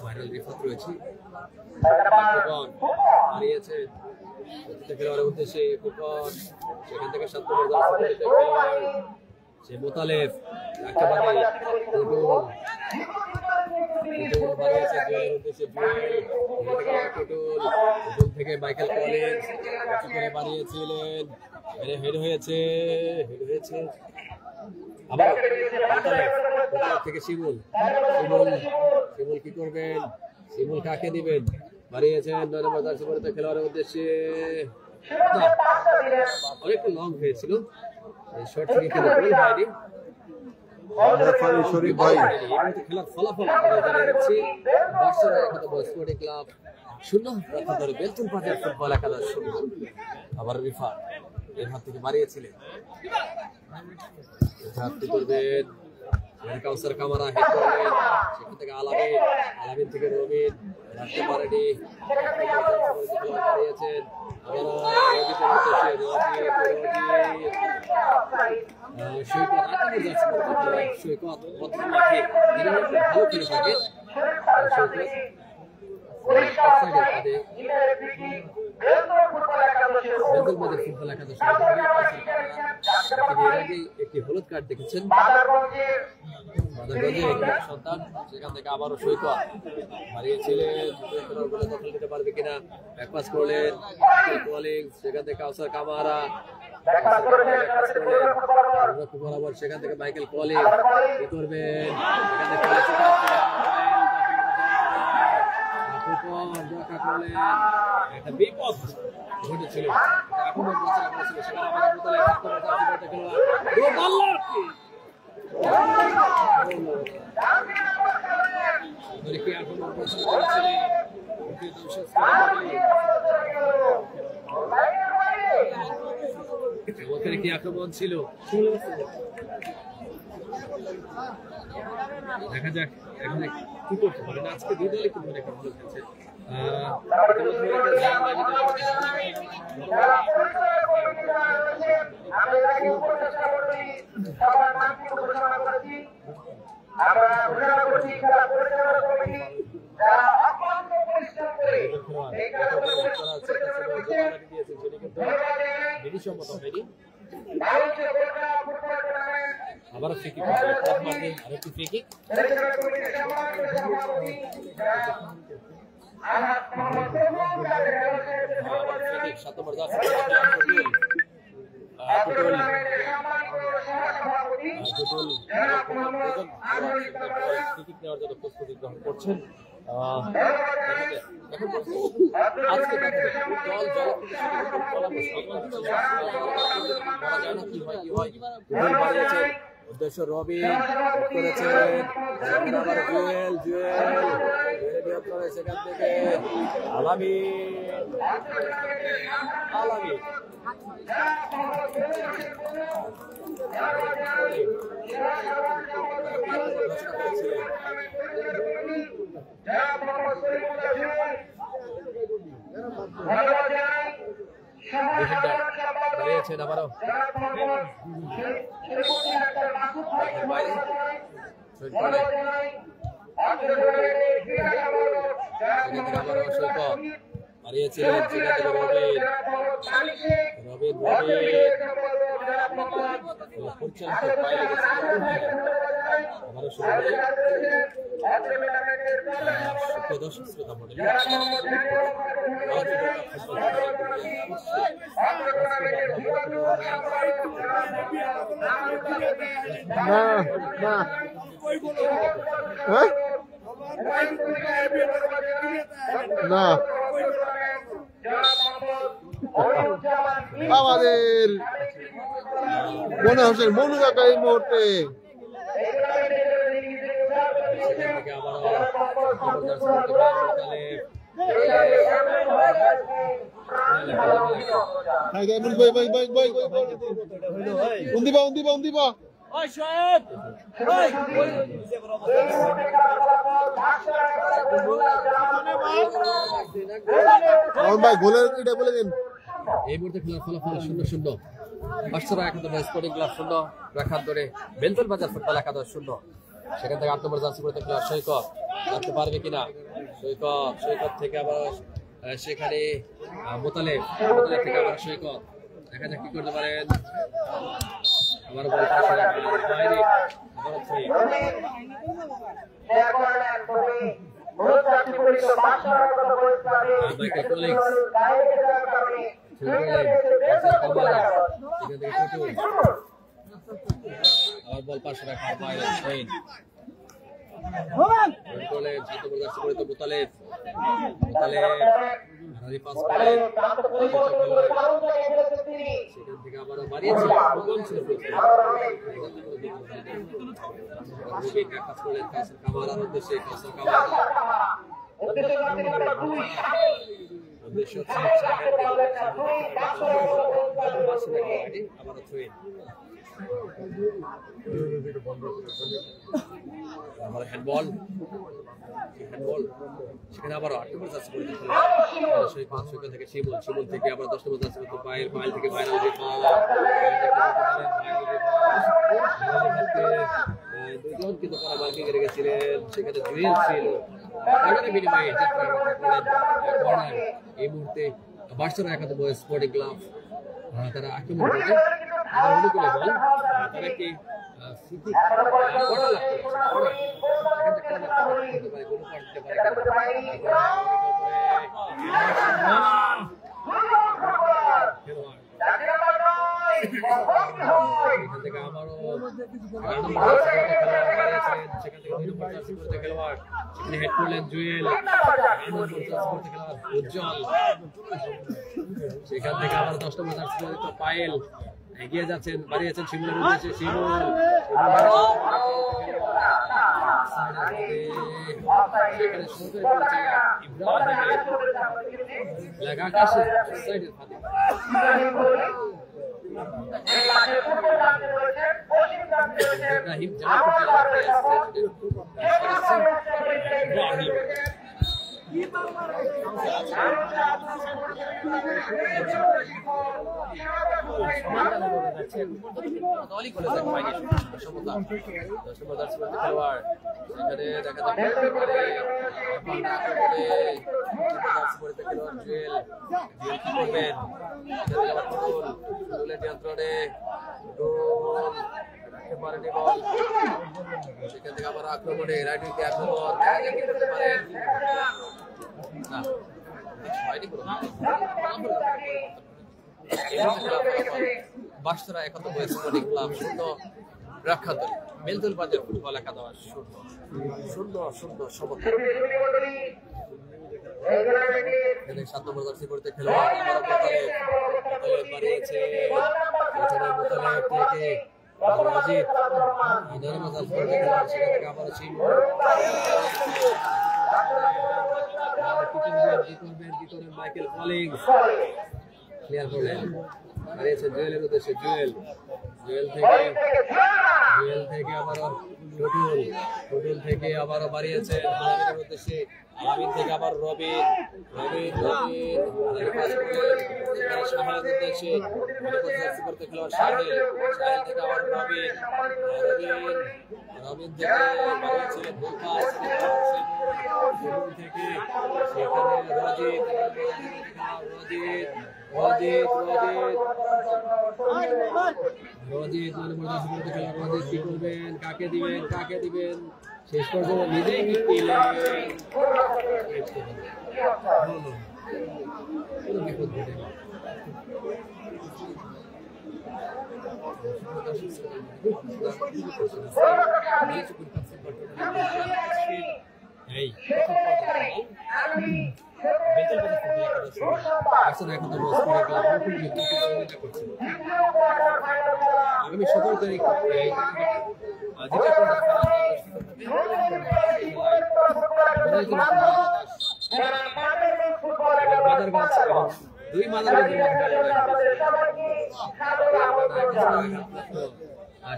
ভাইরাল রিফাত রয়েছে হারিয়েছে খেলোয়াড়ের উদ্দেশ্যে ফুটবল, সেখান থেকে 7 নম্বর জার্সি খেলোয়াড় সে মোতালেব একেবারে থেকে মাইকেল কলিন্স বাড়িয়েছিলেন, হেড হয়েছে আবার থেকে শিমুল কি করবেন, শিমুল কাকে দিবেন, বাড়িয়েছেন 9 নম্বর জার্সি পরিহিত খেলোয়াড়ের উদ্দেশ্যে, অনেকটা লং হয়েছিল শর্ট থেকে খেলে গোল হয়নি। খেলার ফলাফল জানাচ্ছি বার্সেলোনা 1 নম্বর স্পোর্টিং ক্লাব 0 ধরে বেলতলবাজার ফুটবল একাদশ। আবার রিফাত এর হাত থেকে বাড়িয়েছিলেন, করবেন কাউসার কামারা হেড করলেন, সেখান থেকে আলামিন থেকে রবিন রাখতে পারেনি, বাড়িয়েছেন সৈকত প্রথম মাঠে ভালো খেলে থাকে, ফুটবল একাদশ একটি হলুদ কার্ড দেখেছেন মাদারগঞ্জের একটি সন্তান, সেখান থেকে আবারও সৈকত হারিয়েছিলেন, বলে দখল নিতে পারবে কিনা, ব্যাকপাস করলেন কলিংস, সেখান থেকে কাউসার কামারা বরাবর, সেখান থেকে মাইকেল কলিংস কি করবেন, একটা বিপদ ঘটেছিল, আক্রমণ করেছিল, সেখানে কি আক্রমণ ছিল, দেখা যাক এখানে কি করতে পারেন। আজকে দুই দলই খুব একটা ভালো খেলছে। আবারও ফ্রি কিক, আরেকটি ফ্রি কিক, 7 নম্বর জার্সি নেওয়ার জন্য প্রস্তুতি গ্রহণ করছেন। আজকে উদ্দেশ্য রবিন করেছেন, আবার জুয়েল নিয়োগ করে, সেখান থেকে আলামি দাঁড়িয়েছেন আবারও হারিয়েছিলেন, সেখান থেকে রবিন দর্শক শ্রোতা মন্ডলী, না আমাদের মনে হচ্ছে মনু কাকা এই মুহূর্তে উন্দিবা ভাই গোলের এটা বলে দিন। এই মুহূর্তে খেলার ফলাফল 0-0, বার্সেলোনা একাদশ স্পোর্টিং ক্লাব 0, রাখান্দরে বেলতল বাজার ফুটবল একাদশ 0। সেখান থেকে 8 নম্বর জার্সি পরে খেলার সৈকত রাখতে পারবে কিনা, সৈকত থেকে আবার সেখানে মোতালেব থেকে আবার সৈকত, দেখা যাক কি করতে পারেন। আবার বাইরে বল পাশে রাখা বাইরে সেখান থেকে আবার বাড়িয়েছিল কামারার উদ্দেশ্যে হ্যান্ডবল সেখানে আবার 8 নম্বর জার্সি পরে সেখান থেকে শিমুল থেকে আবার 10 নম্বর জার্সি পরে পায়েল থেকে ভাইরাল দুজন কিন্তু তারা মার্কিং এ গেছিলেন, সেখানে জুয়েল ছিল বিনিময়ে কর্নার। এই মুহূর্তে বার্সেলোনা একাদশ স্পোর্টিং ক্লাব তারা আক্রমণ করবে, অনুকূলে বল, তারা কি উজ্জ্বল সেখান থেকে আবার 10 নম্বর জার্সি পায়েল এগিয়ে যাচ্ছেন, বাড়িয়েছেন শিমুলের উদ্দেশ্যে। শিমুল সেখানে শুরু করে পড়েছে ইব্রাহিমের লাগা আকাশে সাইডের ফাঁদে। ইব্রাহিম জামা করতে ইব্রাহিম সেখান থেকে আবার আক্রমণে রাইট উইকে আক্রমণ বাসরা 91 স্পোর্টিং ক্লাব শূন্য রক্ষা দল বেলদুল বাজার ফুটবল একাদশ শূন্য সমতা। 7 নম্বর জার্সি পড়তে খেলোয়াড় বাড়িয়েছে মাইকেল কলিংস ক্লিয়ার করলেন, হারিয়েছে জুয়েলের উদ্দেশ্যে। জুয়েল থেকে আবারও টুটুল থেকে আবারও বাড়িয়েছে আলামিনের উদ্দেশ্যে। আলামিন থেকে আবার রবিন শাহেলের উদ্দেশ্যে করতে খেলোয়াড় শাহেল থেকে আবার রবিন থেকে বাড়িয়েছিলেন গোল পাস থেকে সেখানে রজিত কি করবেন, কাকে দিবেন শেষ পর্যন্ত নিজেই বিপদ ঘটে আগামী 17 তারিখ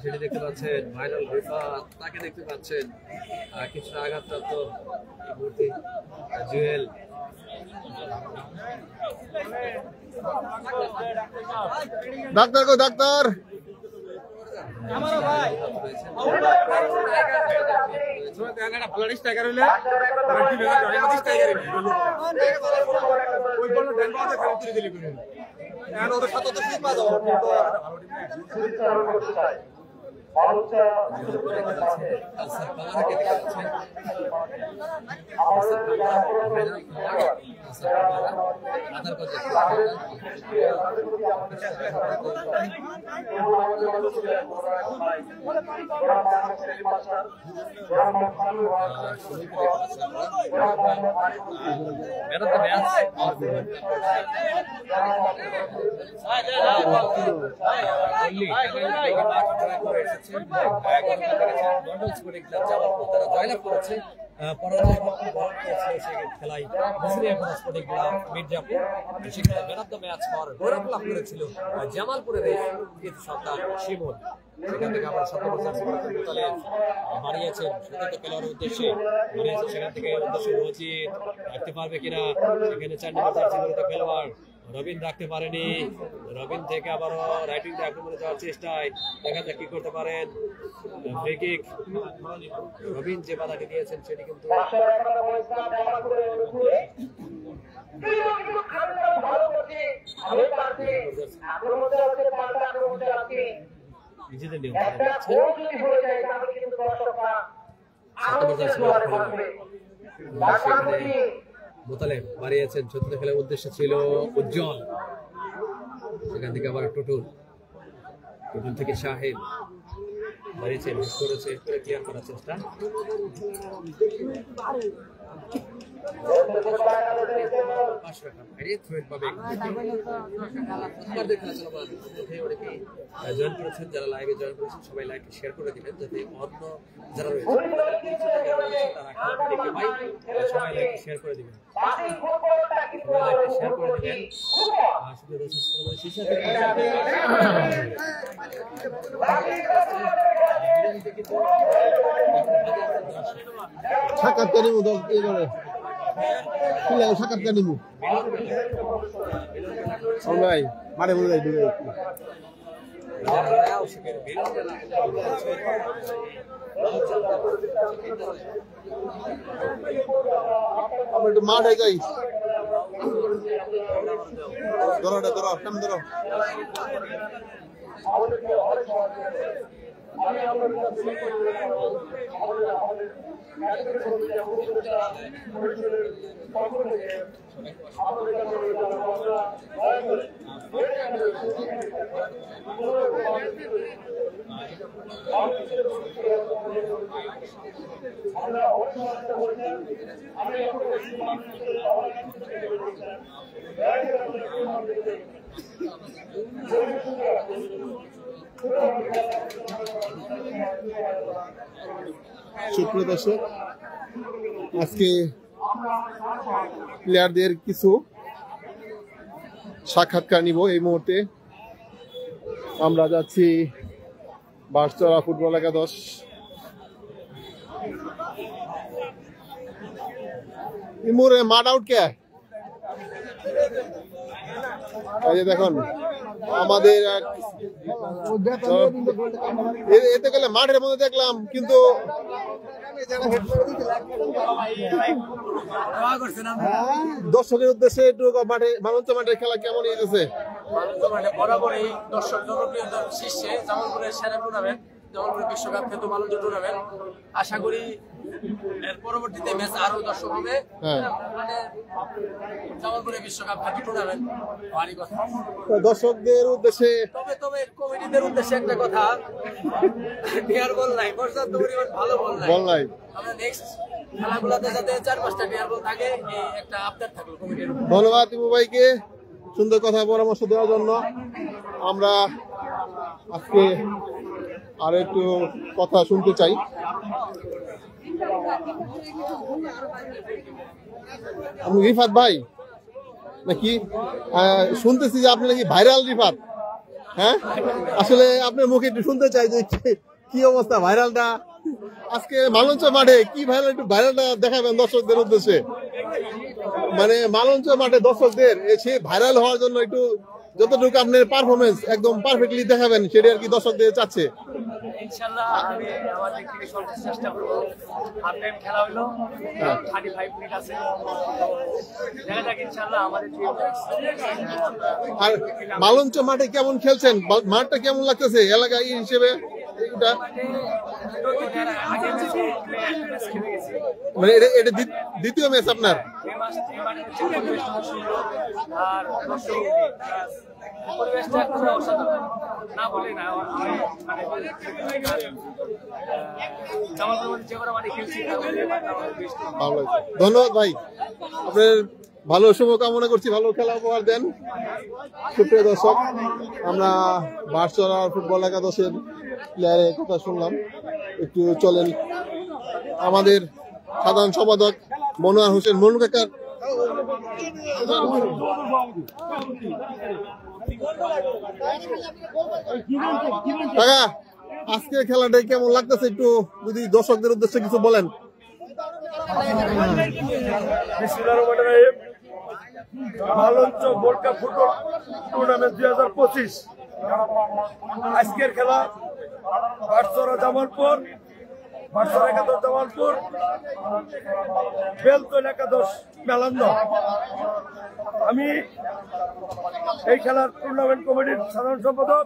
সেটি দেখতে পাচ্ছেন ভাইরাল রিফাত, তাকে দেখতে পাচ্ছেন কিছুটা আঘাতপ্রাপ্ত এই মুহূর্তে জুয়েল। ডাক্তার জয়লাভ করেছে খেলায় মির্জাপুর সেখানে ম্যান অফ দ্য ম্যাচ হওয়ার গৌরব লাভ করেছিল জামালপুরের সন্তান শিমুল। সেখান থেকে আবার 7 নম্বর জার্সি বাড়িয়েছেন সতীর্থ খেলোয়াড়ের উদ্দেশ্যে সেখান থেকে উদ্দেশ্যে রজিত রাখতে পারবে কিনা, সেখানে 4 নম্বর জার্সি খেলোয়াড় রবিন রাখতে পারেনি। রবিন থেকে আবারও রাইটিং দিয়ে আক্রমণে যাওয়ার চেষ্টায়, দেখা যাক কি করতে পারেন। ফ্রি কিক রবিন যে বাধাটি দিয়েছেন সেটি কিন্তু নিজেদের টুর্নামেন্টের নিয়ম করে দিচ্ছেন। মোতালেব বাড়িয়েছেন, চতুর্থ খেলার উদ্দেশ্য ছিল উজ্জ্বল, সেখান থেকে আবার টুটুল থেকে শাহিদ বাড়িয়েছে, মিস করেছে, ক্লিয়ার করার চেষ্টা। জয়েন করেছেন যারা লাইভে জয়েন করেছেন সবাই লাইভে শেয়ার করে দিবেন যাতে অন্য যারা রয়েছে তারা খেলাটা দেখতে পায়। সবাই লাইভে শেয়ার করে দিবেন, শেয়ার করে দিবেন। সাক্ষাৎকার নিবো সাক্ষাৎকার নিবো ভাই মাঠে বলে যাই আমরা একটু মাঠে যাই। ধরো সামনে ধরো। সুপ্রিয় দর্শক, আজকে প্লেয়ারদের কিছু সাক্ষাৎকার নিব। এই মুহূর্তে আমরা যাচ্ছি বাঁশতলা ফুটবল একাদশ। ইমুরে মাঠ আউট কে দেখুন আমাদের এতে গেলে মাঠের মধ্যে দেখলাম, কিন্তু দর্শকের উদ্দেশ্যে একটু মাঠে মালঞ্চ মাঠের খেলা কেমন হয়েছে? বরাবরই দর্শক জনপ্রিয় শীর্ষে জামালপুরের সেরা টুর্নামেন্ট, জামালপুর বিশ্বকাপ খেলতো মালঞ্চ টুর্নামেন্ট। আশা করি এর পরবর্তীতে ম্যাচ আরো দর্শক হবে। মানে জামালপুরের বিশ্বকাপ খেলতো টুর্নামেন্ট ভারী কথা। দর্শকদের উদ্দেশ্যে তবে কমিটিদের উদ্দেশ্যে একটা কথা, ডিয়ার বল নাই, পর্যাপ্ত পরিমাণ ভালো বল নাই। আমরা নেক্সট খেলাগুলোতে যাতে 4-5টা ডিয়ার বল থাকে এই একটা আবদার থাকলো কমিটির। ধন্যবাদ ইমু ভাইকে সুন্দর কথা পরামর্শ দেওয়ার জন্য। আমরা আজকে আর একটু কথা শুনতে চাই। আপনি রিফাত ভাই নাকি? শুনতেছি যে আপনি নাকি ভাইরাল রিফাত। হ্যাঁ, আসলে আপনার মুখে একটু শুনতে চাই যে কি অবস্থা ভাইরালটা আজকে মালঞ্চ মাঠে, কি ভাইরাল, একটু ভাইরালটা দেখাবেন দর্শকদের উদ্দেশ্যে। মানে মালঞ্চ মাঠে দর্শকদের সে ভাইরাল হওয়ার জন্য একটু যতটুকু আপনার পারফরমেন্স একদম পারফেক্টলি দেখাবেন, সেটা আর কি দর্শকদের চাচ্ছে। ইনশাআল্লাহ আমি আমার দিক থেকে সর্বোচ্চ চেষ্টা করব। হাফ টাইম খেলা হলো, 35 মিনিট আছে, দেখা যাক ইনশাআল্লাহ আমাদের টিম। আর মালঞ্চ মাঠে কেমন খেলছেন, মাঠটা কেমন লাগতেছে এলাকা হিসেবে? এটা মানে এটা দ্বিতীয় ম্যাচ আপনার? আর পরিবেশটা খুবই অসাধারণ, না বলে না। ধন্যবাদ ভাই, আপনার ভালো শুভকামনা করছি, ভালো খেলা উপহার দেন। সুপ্রিয় দর্শক, আমরা বাঁশতলা ফুটবল একাদশের প্লেয়ারের কথা শুনলাম। একটু চলেন আমাদের সাধারণ সম্পাদক মনোয়ার হোসেন মনু কাকার কাকা, আজকের খেলাটা কেমন লাগতেছে একটু যদি দর্শকদের উদ্দেশ্যে কিছু বলেন। মালঞ্চ গোল্ড কাপ ফুটবল টুর্নামেন্ট 2025 আজকের খেলা বাঁশতলা জামালপুর, বাঁশতলা একাদশ জামালপুর, বেলতল একাদশ মেলান্দ। আমি এই খেলার টুর্নামেন্ট কমিটির সাধারণ সম্পাদক।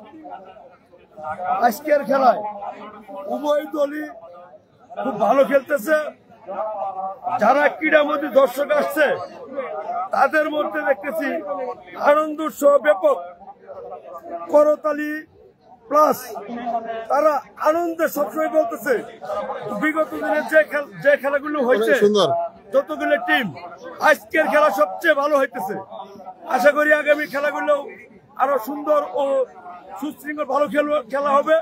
আজকের খেলায় উভয় দলই খুব ভালো খেলতেছে। যারা ক্রীড়ামোদী দর্শক আসছে তাদের মধ্যে দেখতেছি আনন্দ উৎসব ব্যাপক, করতালি প্লাস তারা আনন্দে সবসময় বলতেছে বিগত দিনে যে খেলাগুলো হয়েছে যতগুলো টিম আজকের খেলা সবচেয়ে ভালো হইতেছে। আশা করি আগামী খেলাগুলো আরো সুন্দর ও সুশৃঙ্খল ভালো খেলা হবে।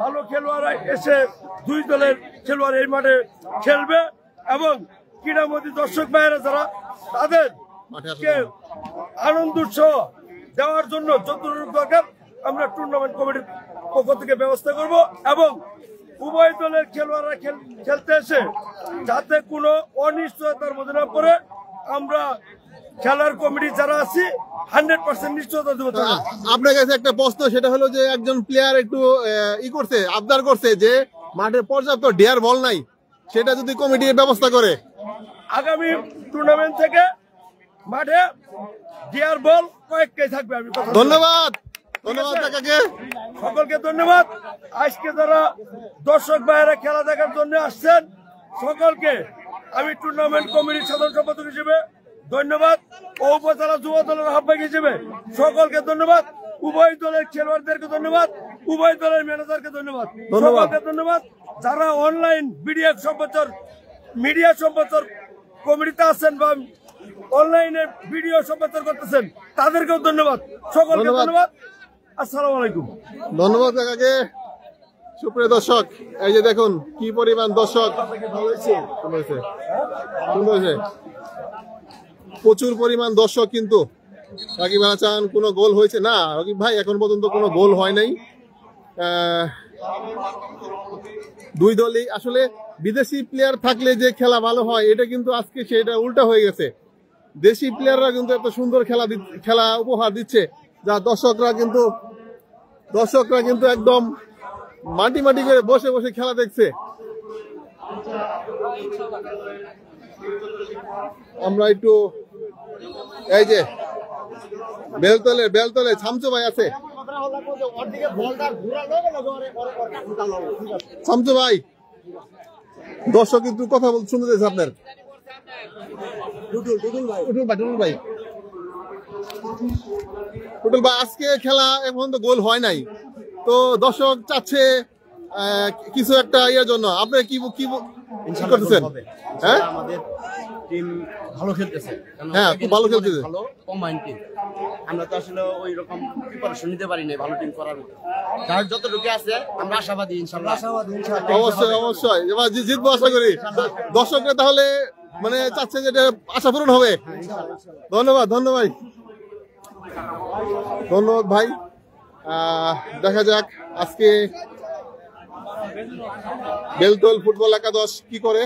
ভালো খেলোয়াড়রা এসে দুই দলের খেলোয়াড় এই মাঠে খেলবে এবং ক্রীড়ামোদী দর্শক ভাইয়েরা যারা তাদেরকে আনন্দ উৎসব দেওয়ার জন্য যতটুকু দরকার আমরা টুর্নামেন্ট কমিটির পক্ষ থেকে ব্যবস্থা করব এবং উভয় দলের খেলোয়াড়রা খেলতে এসে যাতে কোনো অনিশ্চয়তার মধ্যে না পড়ে আমরা খেলার কমিটি যারা আছি 100% নিশ্চয়তা দেবো। আপনার কাছে একটা প্রশ্ন, সেটা হলো যে একজন প্লেয়ার একটু করছে, আবদার করছে যে মাঠে পর্যাপ্ত ডেয়ার বল নাই, সেটা যদি কমিটি ব্যবস্থা করে আগামী টুর্নামেন্ট থেকে মাঠে ডেয়ার বল কয়েকটাই থাকবে। আমি ধন্যবাদ কাকাকে, সকলকে ধন্যবাদ। আজকে যারা দর্শক ভাইয়েরা খেলা দেখার জন্য আসছেন সকলকে আমি টুর্নামেন্ট কমিটির সাধারণ সম্পাদক হিসেবে ধন্যবাদ ও উপজেলা যুব দলের আহ্বায়ক হিসেবে সকলকে ধন্যবাদ। উভয় দলের খেলোয়াড়দেরকে ধন্যবাদ, উভয় দলের ম্যানেজারকে ধন্যবাদ, সকলকে ধন্যবাদ। যারা অনলাইন মিডিয়া সম্প্রচার কমিটিতে আছেন বা অনলাইনে ভিডিও সম্প্রচার করতেছেন তাদেরকেও ধন্যবাদ, সকলকে ধন্যবাদ। আসসালামু আলাইকুম। ধন্যবাদ কাকাকে। সুপ্রিয় দর্শক, এই যে দেখুন কি পরিমাণ দর্শক, প্রচুর পরিমাণ দর্শক। কিন্তু রাকিব হাসান কোনো গোল হয়েছে না রাকিব ভাই, এখন পর্যন্ত কোনো গোল হয় নাই। দুই দলই আসলে বিদেশি প্লেয়ার থাকলে যে খেলা ভালো হয়, এটা কিন্তু আজকে সেটা উল্টা হয়ে গেছে। দেশি প্লেয়াররা কিন্তু এত সুন্দর খেলা উপহার দিচ্ছে, যা দর্শকরা কিন্তু একদম মাটি করে বসে বসে খেলা দেখছে। আমরা একটু এই যে বেলতলে শামসু ভাই আছে, শামসু ভাই দর্শক কিন্তু কথা শুনতেছে আপনার। টুটুল ভাই আজকে খেলা এখন তো গোল হয় নাই, তো দর্শক চাচ্ছে কিছু একটা ইয়ের জন্য। আপনি কি করতেছেন? হ্যাঁ, আমাদের টিম ভালো খেলতেছে, হ্যাঁ খুব ভালো খেলতেছে, ভালো কম্বাইন্ড টিম। আমরা তো আসলে ওই রকম প্রিপারেশন নিতে পারি না ভালো টিম করার মতো। যার যতটুকু আছে আমরা আশাবাদী, ইনশাআল্লাহ। অবশ্যই এবার জিতবো আশা করি। দর্শকরা তাহলে মানে চাচ্ছে যে এটা আশা পূরণ হবে। ধন্যবাদ ভাই। দেখা যাক আজকে বেলতল ফুটবল একাদশ কি করে,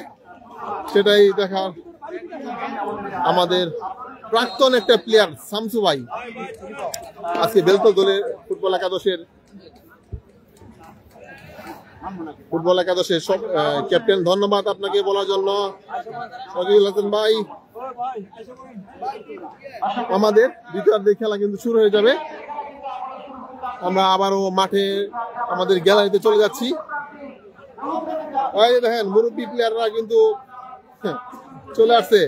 সেটাই দেখার। আমাদের প্রাক্তন একটা প্লেয়ার শামসু ভাই আজকে বেলতল দলের ফুটবল একাদশের সব ক্যাপ্টেন। ধন্যবাদ আপনাকে বলার জন্য শফিউল হাসান ভাই। আমাদের দ্বিতীয়ার্ধের খেলা কিন্তু শুরু হয়ে যাবে। আমরা আবারও মাঠে আমাদের গ্যালারিতে চলে যাচ্ছি। দেখেন মুরব্বী প্লেয়াররা কিন্তু চলে আসছে,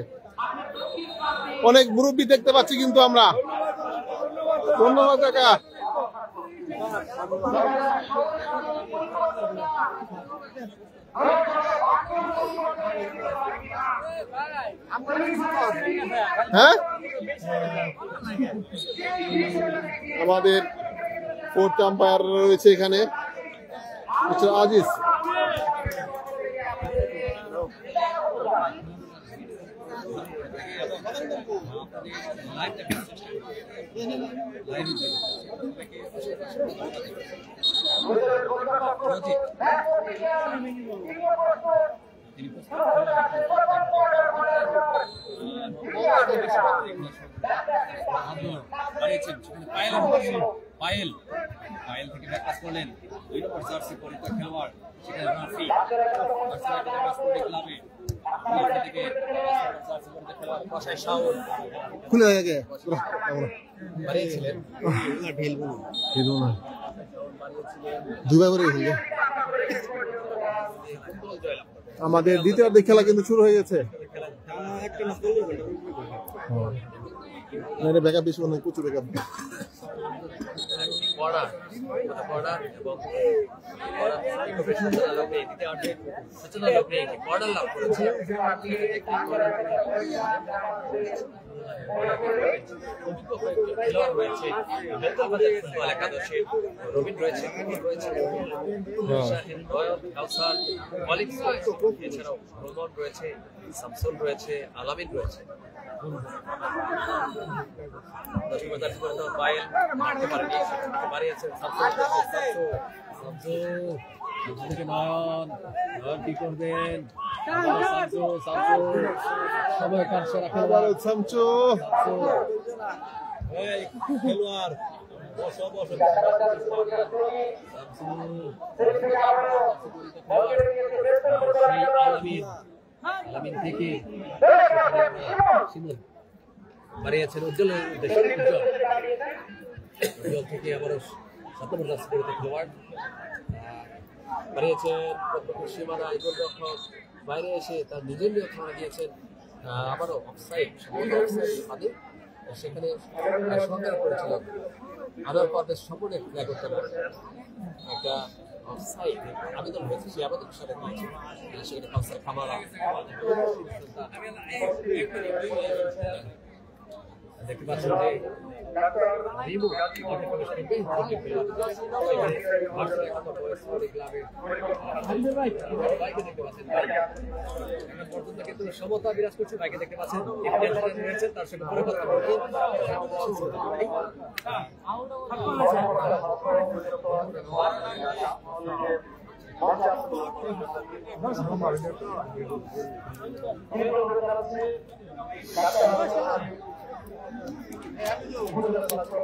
অনেক মুরব্বী দেখতে পাচ্ছি কিন্তু আমরা। ধন্যবাদ কাকা। হ্যাঁ, আমাদের ফোর্থ আম্পায়ার রয়েছে এখানে, মিস্টার আজিজ। পায়েল থেকে ব্যাকপাস করলেন 2 নম্বর জার্সি পরিহিত খেলোয়াড়, সেখানে রাফি ক্লাবে থেকে জার্সি পরিহিত খেলোয়াড় কসাই শাওন খুলে গেছে বাড়িয়েছিলেন। দুইবার করে হলো। আমাদের দ্বিতীয়ার্ধে খেলা কিন্তু শুরু হয়ে গেছে। ব্যাকআপ বেশি মনে হয়, প্রচুর ব্যাকআপ। খেলোয়াড় রয়েছে বেলতলবাজার ফুটবল একাদশের রবিন রয়েছে, শাহিন, নয়ন, কাউসার, কলিংস রয়েছে, এছাড়াও রোমন রয়েছে, শামসুল রয়েছে, আলামিন রয়েছে। পায়েল মারতে পারেনি, মারিয়েছেন নয়ন কি করবেন? সময়কার সেরা খেলোয়াড় সামচু খেলোয়াড় আলামিন থেকে বাড়িয়েছেন উজ্জ্বলের উদ্দেশ্যে। উজ্জ্বল থেকে আবারও 7 নম্বর জার্সি পরিহিত খেলোয়াড় বাড়িয়েছেন সীমানা গোলরক্ষক বাইরে এসে তার নিজের নিয়ন্ত্রণে দিয়েছেন। আবারও অফসাইড সেখানে সহকার করেছিলেন আনোয়ার পারভেজ সম্পূর্ণ ফ্ল্যাগ করতে পারে। একটা অফসাইড আবেদন হয়েছে, সেই আবেদন সাথে দিয়েছে সেখানে কাউসার কামারা দেখতে পাচ্ছেন যে রিমু কিন্তু সমতা বিরাজ করছে। বাইকে দেখতে পাচ্ছেন রয়েছেন, তার সঙ্গে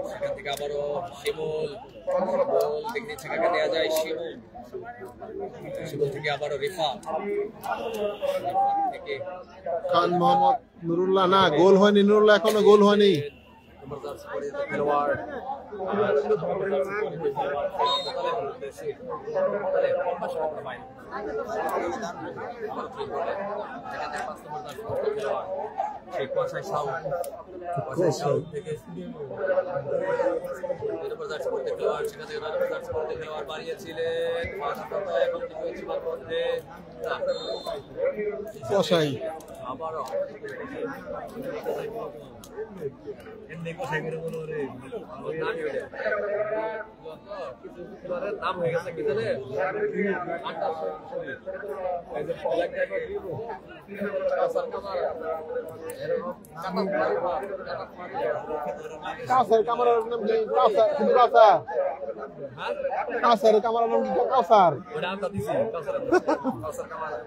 সেখান থেকে আবারও শিমুল দেখে নিচ্ছে কাকে দেওয়া যায়। শিমুল থেকে আবারও রিফা থেকে খান মোহাম্মদ নুরুল্লাহ, না গোল হয়নি নুরুল্লাহ, এখনো গোল হয়নি। খেলোয়াড় খেলোয়াড় বাড়িয়েছিলেন আবারও নাম হয়ে গেছে কি জানে কাউসার কামারার নাম কি? কাউসার কাউসার কাউসার কামারার নাম কি? কাউসার ওটা আমরা দিছি কাউসার কামারা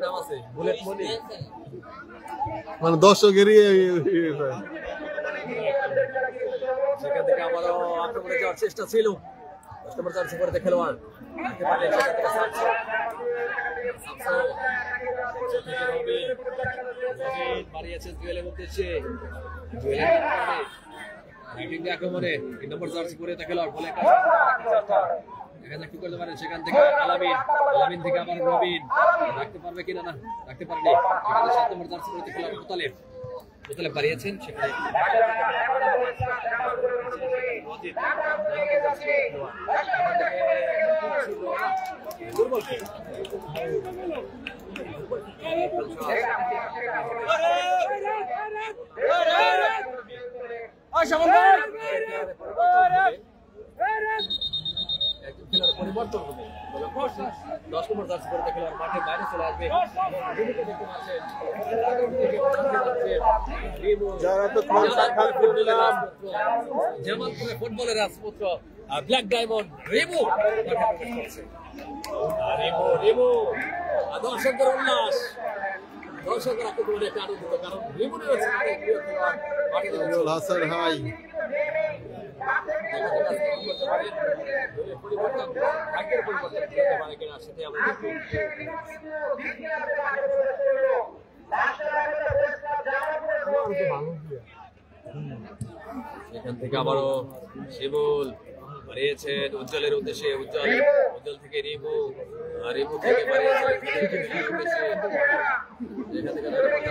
নাম আছে বুলেট মনি মানে দর্শকেরই সেখান থেকে আবারও আক্রমণে যাওয়ার চেষ্টা ছিল। খেলোয়াড় বাড়িয়েছেন জুয়েলের উদ্দেশ্যে, আক্রমণে 3 নম্বর জার্সি পরে খেলোয়াড় বলে দেখা যাক কি করতে পারেন। সেখান থেকে আলামিন থেকে আবার রবিন রাখতে পারবে কিনা, না রাখতে পারেনি। 7 নম্বর জার্সি পরে খেলোয়াড় মোতালেব বাড়িয়েছেন, সেখানে পরিবর্তন হবে। 10 নম্বর জার্সি পরে খেলোয়াড় মাঠে বাইরে চলে আসবে। জামালপুরে ফুটবলের রাজপুত্র ব্ল্যাক ডায়মন্ড রিমু দর্শকদের উল্লাস, দর্শকরা কিন্তু অনেক আনন্দিত, কারণ রিমু হাসান হাই পরিবর্তন ভাগ্যের পরিবর্তন করতে পারে কিনা সেটা আমরা সেখান থেকে আবারও শিমুল বাড়িয়েছেন উজ্জ্বলের উদ্দেশ্যে, উজ্জ্বল থেকে রিমু, রিমু থেকে বাড়িয়েছেন এখান থেকে খেলোয়াড়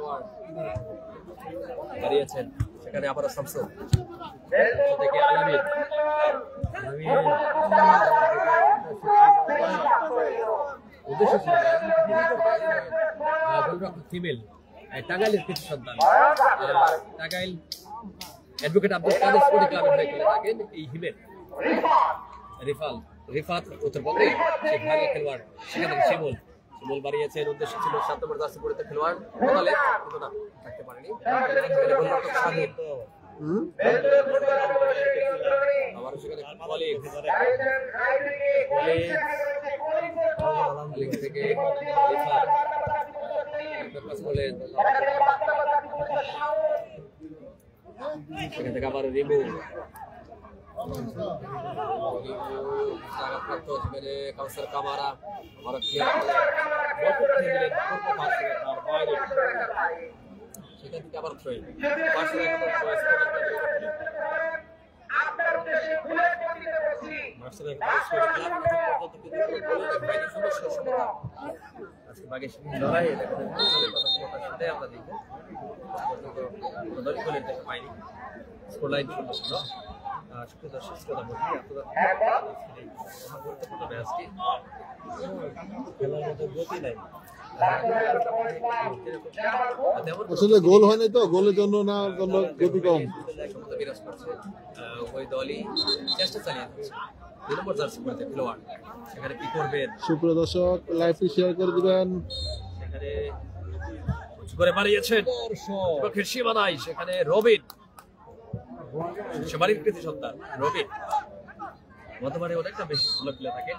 আবার বাড়িয়েছেন সেখানে আবারও শামসুল থেকে আলামিন, উদ্দেশ্য ছিল গোলরক্ষক ফিমেল টাঙ্গাইলের কিছু সন্তান, টাঙ্গাইল অ্যাডভোকেট আব্দুল কাদের স্পোর্টিং ক্লাবের হয়ে খেলে থাকেন এই হিমেল। রিফাত উত্তরবঙ্গে সেই ভালো খেলোয়াড়, সেখান থেকে শিমুল বাড়িয়েছেন, উদ্দেশ্য ছিল 7 নম্বর জার্সি পরিহিত খেলোয়াড় বদলে কিন্তু না থাকতে পারেনি। গোলরক্ষক স্বাধীন আবার সেখানে থেকে সেখান থেকে আবার রিমু সেখানে কাউসার কামারা আবার সেখান থেকে আবার থ্রোইন আমরা দেখবো পাইনি স্কোর লাইন গুরুত্বপূর্ণ ম্যাচটি খেলার মতো গতি নাই, আসলে গোল হয়নি তো, গোলের জন্য না গতি কম বিরাজ করছে। ওই দলই চেষ্টা চালিয়ে যাচ্ছে। 2 নম্বর জার্সি পরিহিত খেলোয়াড় সেখানে কি করবেন? সুপ্রিয় দর্শক, লাইভটি শেয়ার করে দিবেন। সেখানে করে বাড়িয়েছেন বিপক্ষের সীমানায়, সেখানে রবিন সেবারের কৃতি সন্তান রবিন বর্তমানে অনেকটা বেশি ভালো খেলে থাকেন।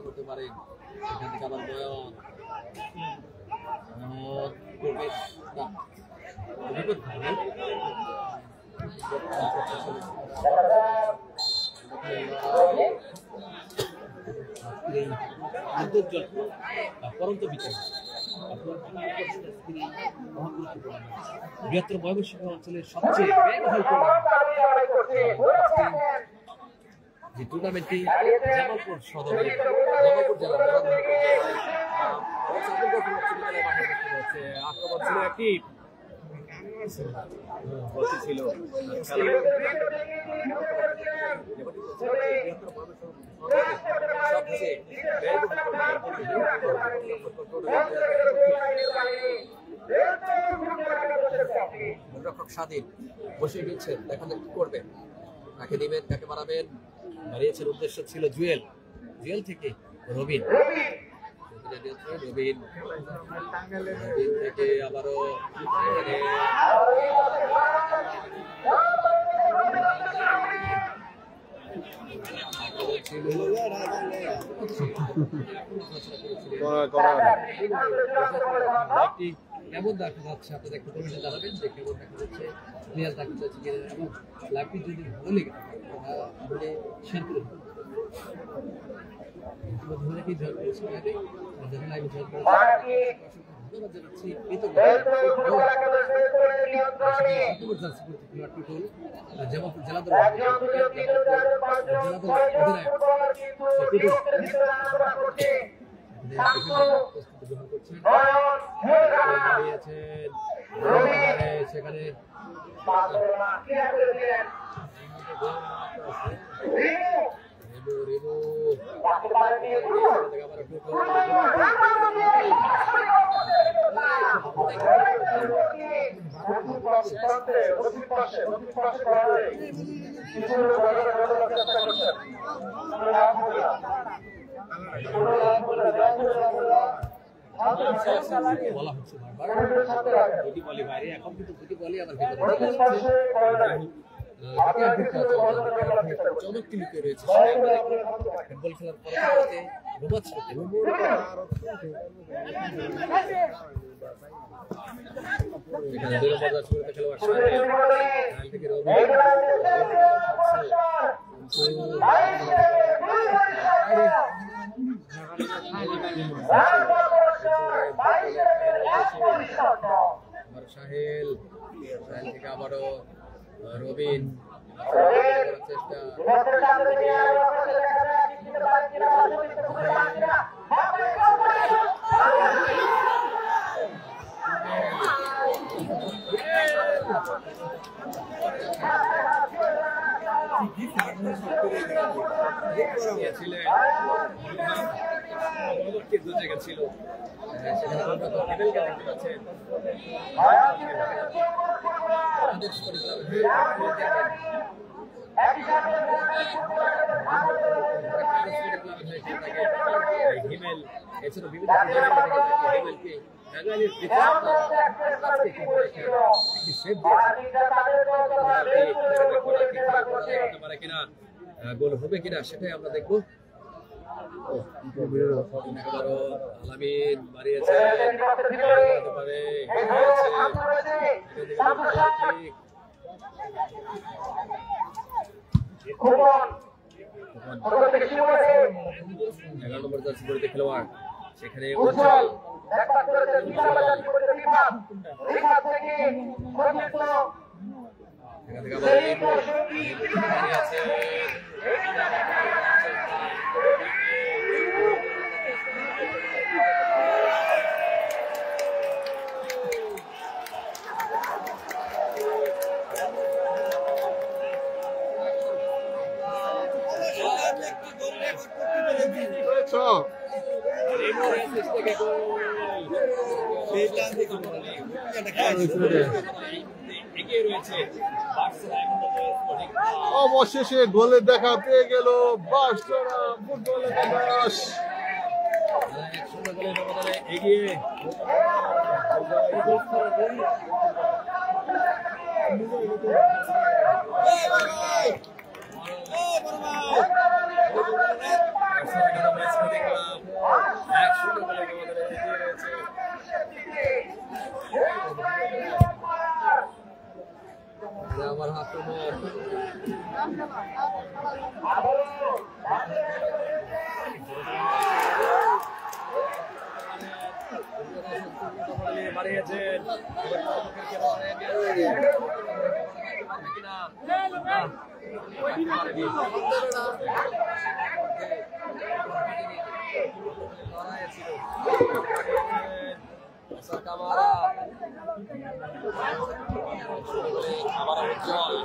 করতে পারেন এখান থেকে আবার পরন্ত বিচার বৃহত্তর ময়মনসিংহ অঞ্চলের সবচেয়ে যে টুর্নামেন্টটি জামালপুর সদরে জামালপুর জেলার আক্রমণ ছিল একটি ছিল গোলরক্ষক স্বাধীন বসে গেছেন, দেখা যাক কি করবেন, কাকে দিবেন কাকে মারাবেন। বাড়িয়েছেন, উদ্দেশ্য ছিল জুয়েল থেকে রবিন থেকে আবারও কেমন দেখা যাচ্ছে আপনাদের একটু কমেন্টে জানাবেন যে কেমন দেখা যাচ্ছে, ক্লিয়ার দেখা যাচ্ছে কিনা, এবং লাইভটি যদি ভালো লেগে তাহলে শেয়ার করে দেবেন। অনেকেই জয়েন করেছে লাইভে, যারা লাইভে জয়েন করেছে ধন্যবাদ জানাচ্ছি। জামালপুর জেলা দল সেখানে বলা হচ্ছে বারবার দুটি বলই বাইরে, এখন কিন্তু দুটি বলই আবার ভিতরে চমকটি লুকিয়ে রয়েছে। ফুটবল খেলার পরবর্তীতে রোমাঞ্চ এখানে 2 নম্বর জার্সি পরে খেলোয়াড় সাহেল থেকে রবি সাহেল থেকে আবারও রবিন চেষ্টা ছিল সেখানে আমরা তো টেবিলকে দেখতে পাচ্ছেন হিমেল এছাড়া বিভিন্ন হিমেলকে কিনা গোল হবে কিনা সেটাই আমরা দেখবো। আলামিন বাড়িয়েছে খেলোয়াড় সেখানে অবশেষে গোলের দেখা পেয়ে গেল বার্সেলোনা ফুটবল একাদশ। এগিয়ে আমার হাত বাড়িয়েছেন কামারা আবার উজ্জ্বল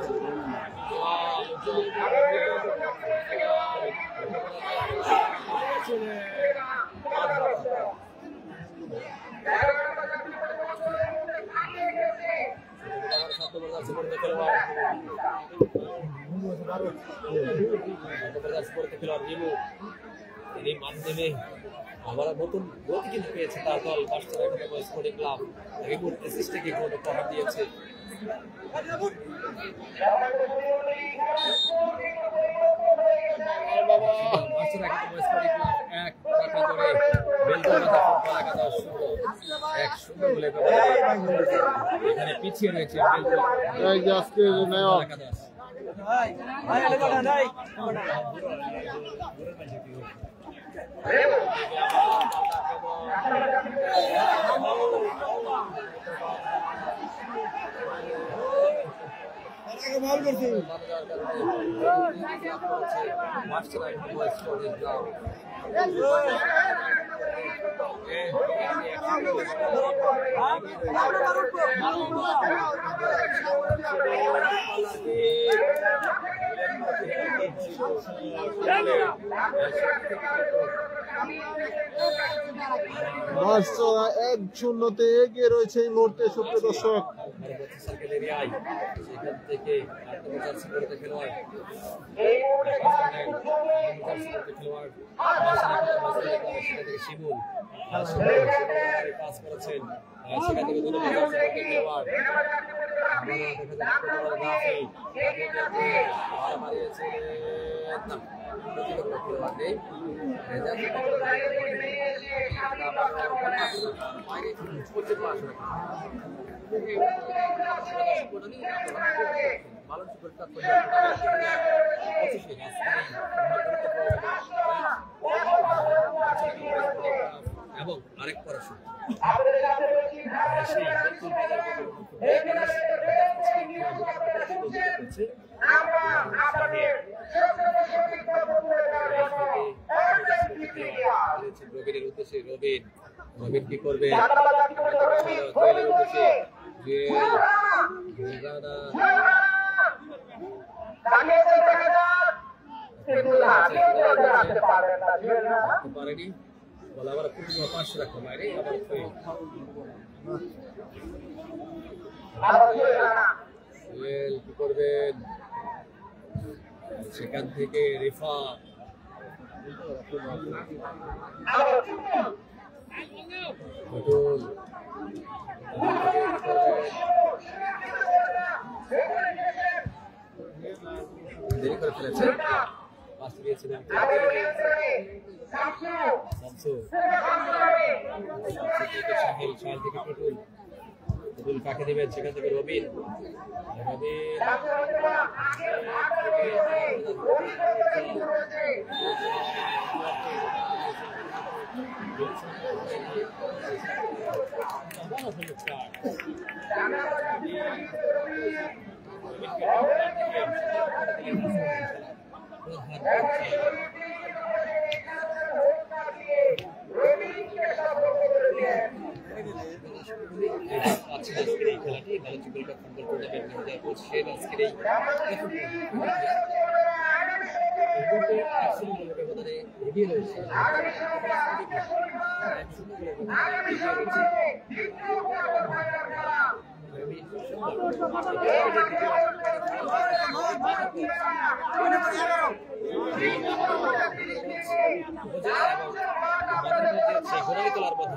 তিনি মাধ্যমে আবার নতুন গতি কিন্তু পেয়েছে তার দল বার্সেলোনা স্পোর্টিং ক্লাব রিমোট অ্যাসিস্টকে গোল উপহার দিয়েছে। এখানে পিছিয়ে রয়েছে বার্সেলোনা 1-0 এগিয়ে রয়েছে এই মুহূর্তে। সুপ্রিয় দর্শক, সেখান থেকে খেলোয়াড় শিমুল পাস করেছেন সেখান থেকে খেলোয়াড় এবং আরেক পড়াশোনা রবিনের উদ্দেশ্যে রবিন কি করবে জুয়েলের উদ্দেশ্যে পারেনি বলে আবার পূর্ণ পাশ রাখো বাইরে আবার জুয়েল কি করবেন সেখান থেকে রিফা দেরি করে ফেলেছে পাস দিয়েছিলেন শাহিল থেকে টুটুল কাকে দেবেন সেখান থেকে রবিন খেলাটি বাংলাদেশ ফুটবল ব্যবধানে এগিয়ে রয়েছে তোলার পথে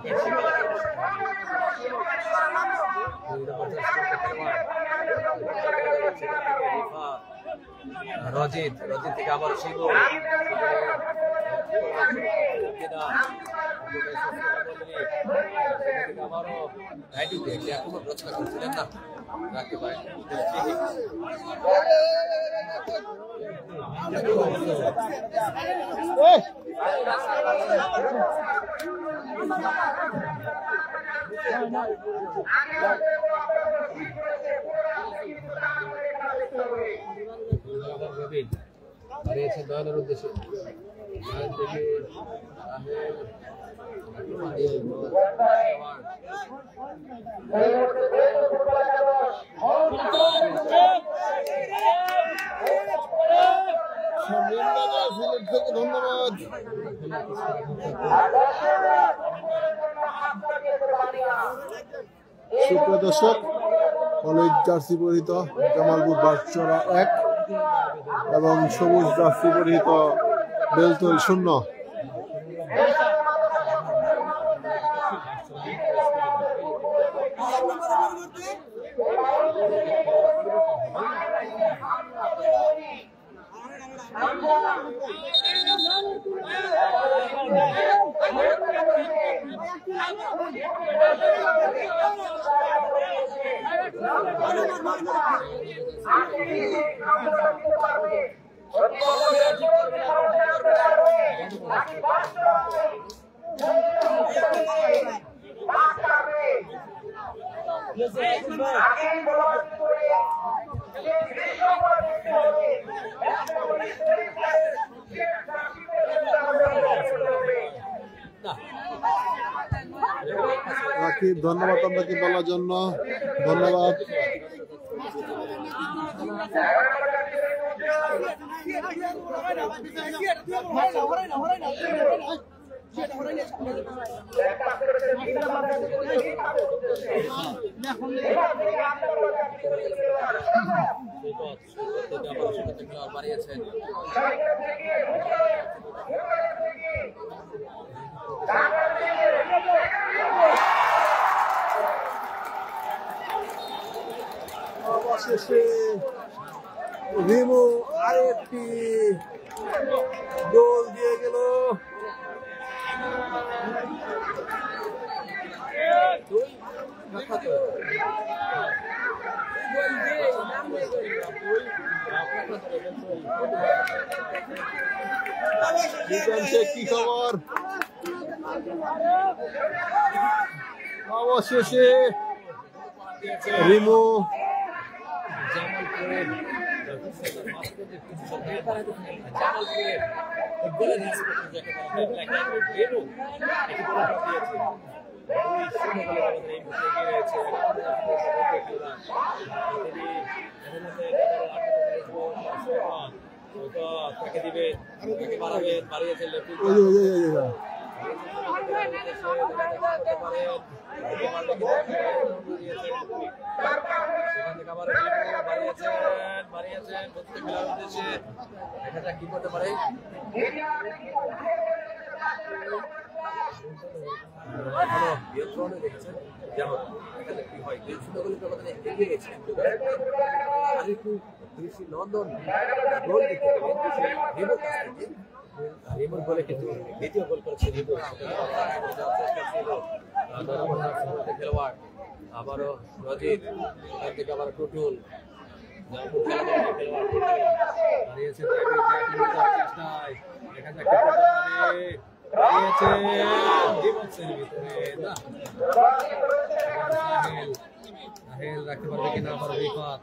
রজিত থেকে আবার শিবু আবারও রচনা করছিলেন না রাখতে পারেন নয়নের উদ্দেশ্যে ধন্যবাদ সুপ্রিয় দর্শক হলুদ জার্সি পরিহিত জামালপুর বাসচরা 1 এবং সবুজ জার্সি পরিহিত বেলতল 0। রাকিব ধন্যবাদ আপনাকে বলার জন্য ধন্যবাদ। বাড়িয়েছেন গোল দিয়ে গেল। কি খবর? অবশেষে রিমু তাকে দিবে, তাকে বাড়াবেন, বাড়িয়েছেন কি করতে পারে। যেমন এখানে কি হয় এগিয়ে গেছে আর একটু বেশি লন্ডন গোল দিতে রিমোর গোলে কিন্তু দ্বিতীয় গোল করেছে খেলোয়াড় আবারও রজিত থেকে আবার টুটুল রাখতে পারবে কিনা আবার বিপদ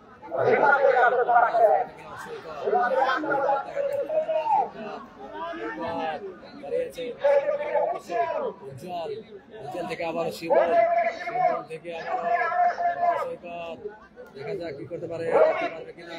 উজ্জ্বল থেকে আবার শিবল থেকে আবার সৈকত দেখা যাক কি করতে পারে কিনা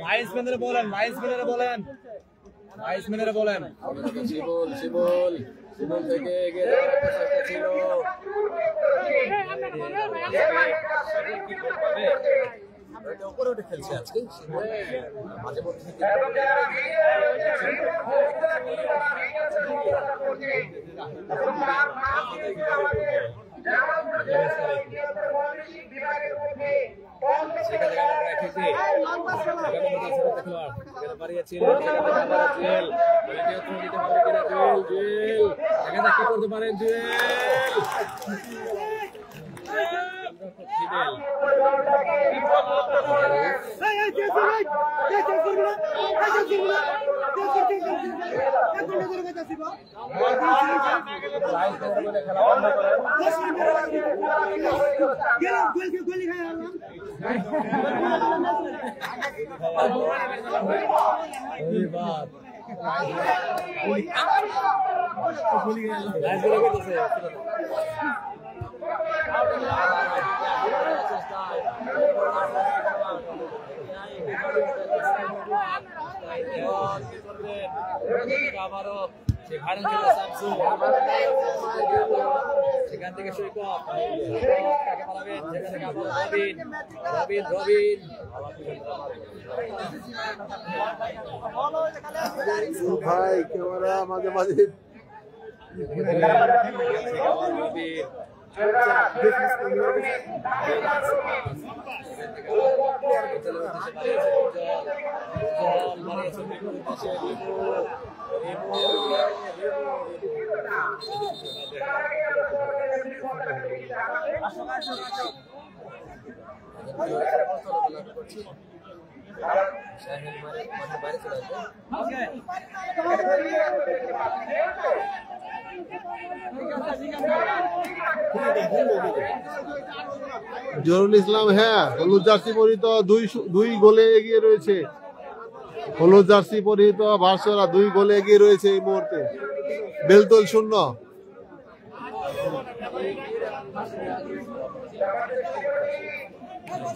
লাইন্সম্যানের বলেন শিবল শিবল শিবল থেকে এগিয়ে যাওয়ার একটা চেষ্টা ছিল উপরে উঠে খেলছে আজকে মাঝে মধ্যে কি করতে পারেন সেখান থেকে সৈকত রবিন ভাই ক্যামেরা মাঝে মাঝে জহুরুল ইসলাম, হ্যাঁ হলুদ জার্সি পরিহিত দুই গোলে এগিয়ে রয়েছে। হলুদ জার্সি পরিহিত ভার্সোরা 2 গোলে এগিয়ে রয়েছে এই মুহূর্তে। বেলতল 0।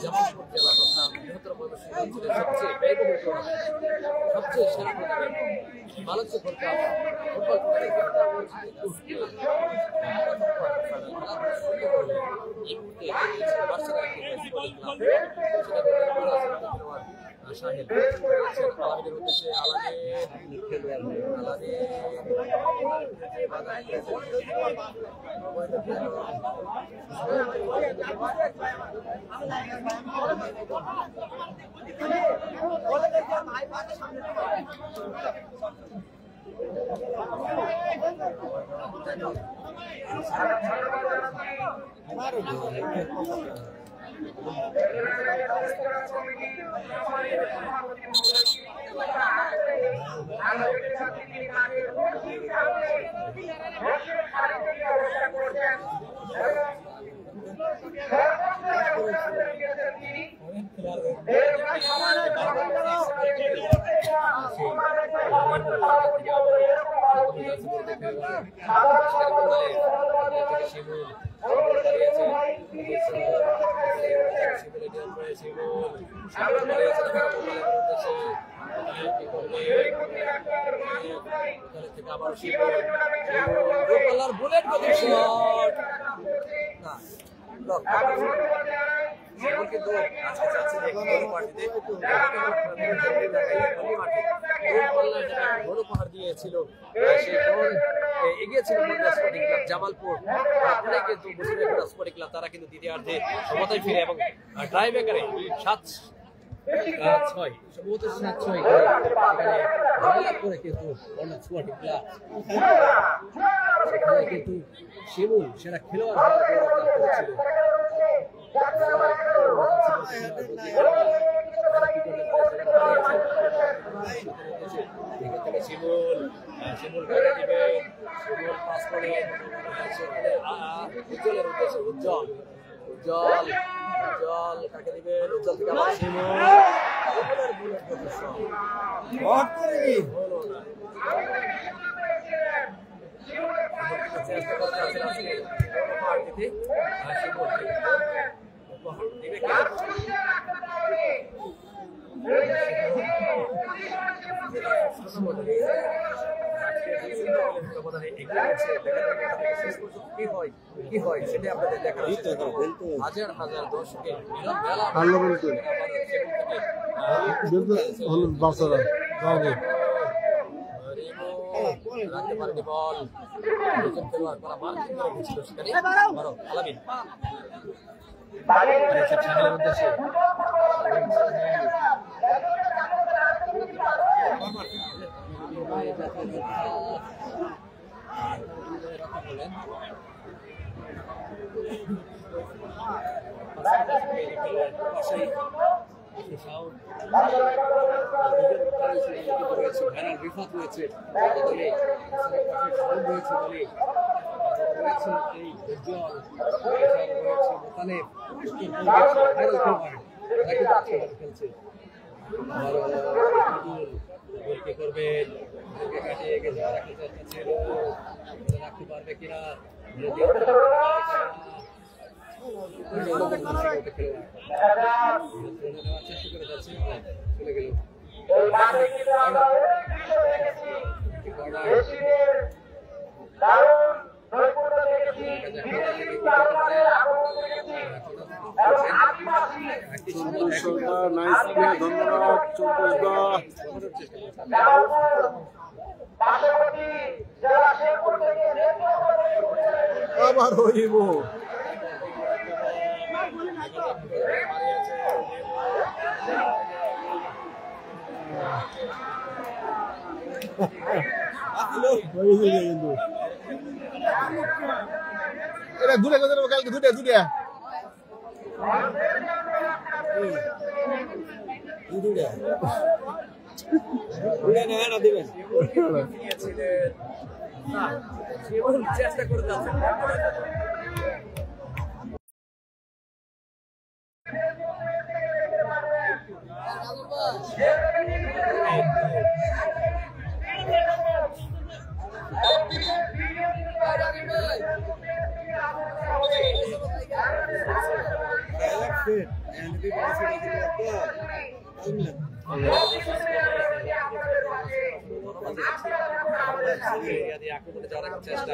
জামালপুর জেলা তথা বৃহত্তর ময়মনসিংহ অঞ্চলের সবচেয়ে ব্যয়বহুল টুর্নামেন্ট, সবচেয়ে সেরা tournament Bangladesh football cup football Shahid আলামের উদ্দেশ্যে বুলেট গতির শট কিন্তু আজকে চাচ্ছে পার্টিতে বড় পাহাড় দিয়েছিল, সেই গোল এগিয়েছিল স্পোর্টিং ক্লাব জামালপুর, কিন্তু মুসলিম স্পোর্টিং ক্লাব তারা কিন্তু দ্বিতীয়ার্ধে সমতায় ফিরে এবং ট্রাই ব্রেকারে 7-6 সম্ভবত 7-6 করে কিন্তু স্পোর্টিং ক্লাব সেখানে কিন্তু শিমুল সেরা খেলোয়াড় করেছিল। উজ্জ্বলের উদ্দেশ্যে উজ্জ্বল কাকে দিবেন? উজ্জ্বল থেকে আবার কি হয় সেটা আপনাদের দেখার হাজার হাজার দর্শকের রাখতে পারেনি বল উদ্দেশ্যে বিফাত রয়েছে খেলছে কি করবেন কাটিয়ে গেছে রাখতে পারবে কিনা চেষ্টা করে যাচ্ছে চলে গেল আবার হইব এটা দূরে কোথায় কালকে দুটা চেষ্টা করে যাচ্ছে And people আক্রমণে যাওয়ার একটা চেষ্টা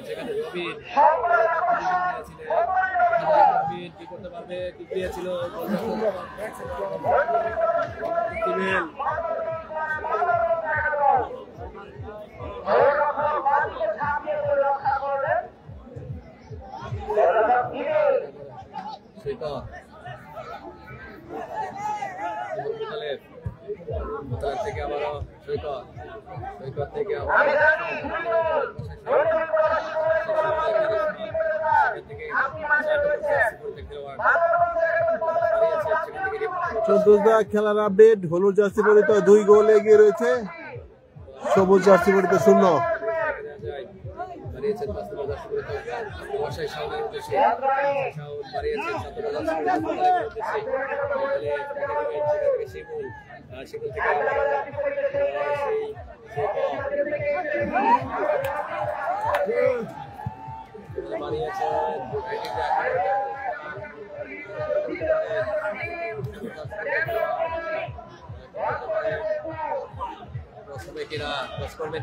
সেখানে রবিন কি করতে পারবে, কি দিয়েছিল থেকে আবারও সৈকত থেকে আবার সন্তোষদা খেলার আপডেট। হলুদ জার্সি পরিত 2 গোল এগিয়ে রয়েছে, সবুজ জার্সি পরিত 0।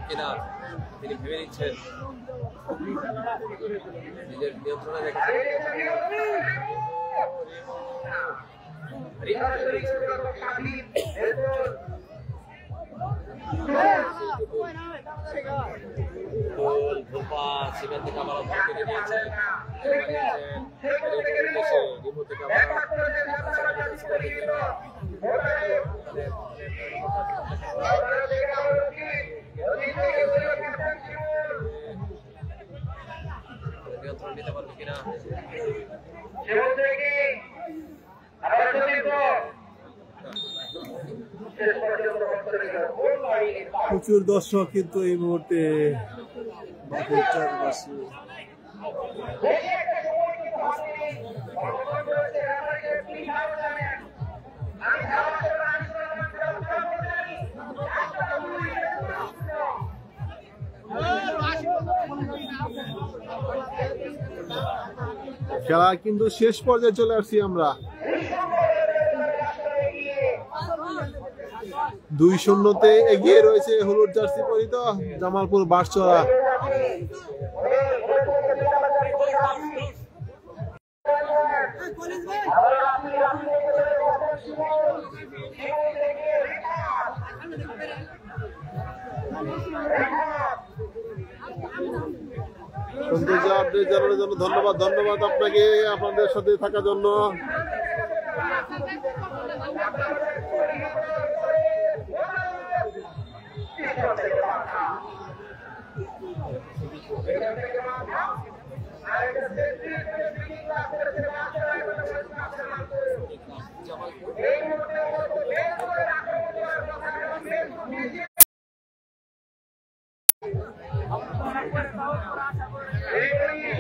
কিনা তিনি ভেবে নিচ্ছেন, নিজের নিয়ন্ত্রণে রেখেছেন। সেখান থেকে আবার কেটে নিয়েছে নিয়ন্ত্রণ নিতে পারবে কিনা। প্রচুর দর্শক কিন্তু এই মুহূর্তে খেলা কিন্তু শেষ পর্যায়ে চলে আসছি আমরা। 2-0 এগিয়ে রয়েছে হলুদ জার্সি পরিত জামালপুর বাঁশচড়া। সন্তোষ আপডেট জানানোর জন্য ধন্যবাদ আপনাকে, আপনাদের সাথে থাকার জন্য।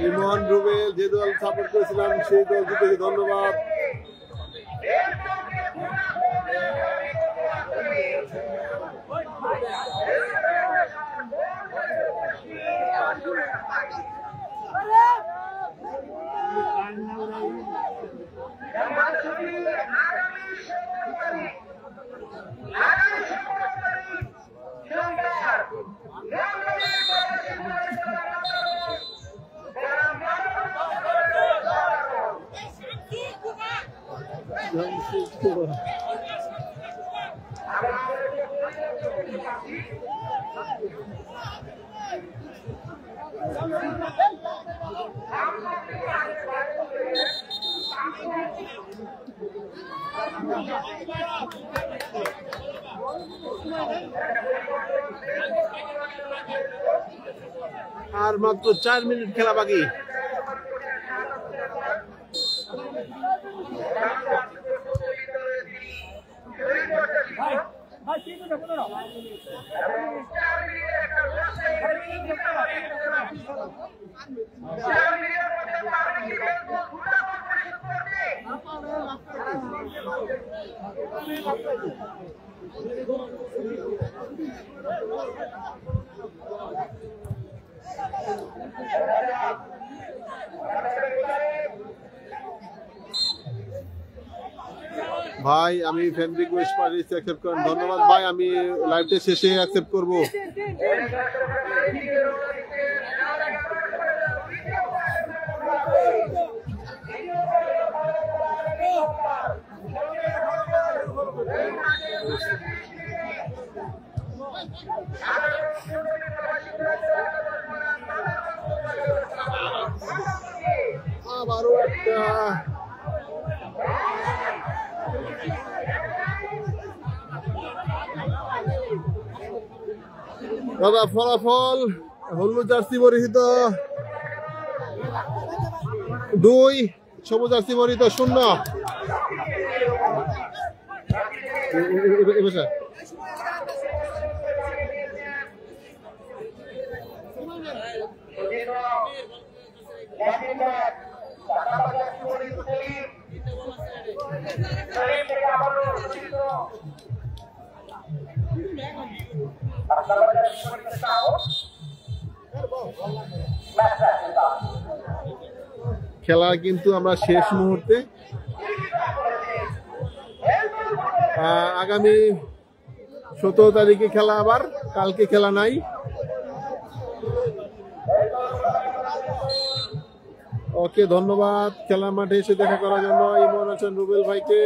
ইমন রুবেল যে দল সাপোর্ট করেছিলাম সেই দল জিতেছে, ধন্যবাদ। আর মাত্র 4 মিনিট খেলা বাকি। ভাই আমি ফ্রেন্ড রিকোয়েস্ট পাঠিয়েছি, অ্যাকসেপ্ট করেন। ধন্যবাদ ভাই, আমি লাইভটা শেষে অ্যাকসেপ্ট করব। আবারও একটা দাদা ফলাফল হলুদ জার্সি পরিহিত 2, সবুজ জার্সি পরিহিত 0। খেলা কিন্তু আমরা শেষ মুহূর্তে, আগামী 17 তারিখে খেলা, আবার কালকে খেলা নাই। ওকে, ধন্যবাদ খেলা মাঠে এসে দেখা করার জন্য ইমন হাসান রুবেল ভাইকে।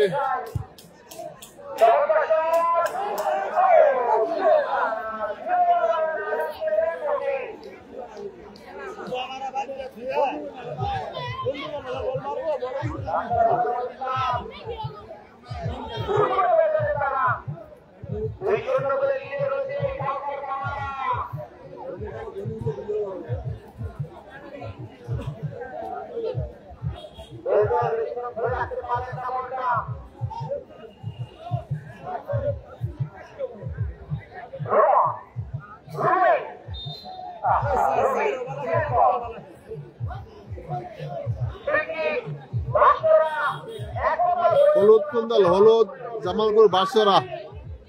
হলুদ কুন্দল, হলুদ জামালপুর বাসরা,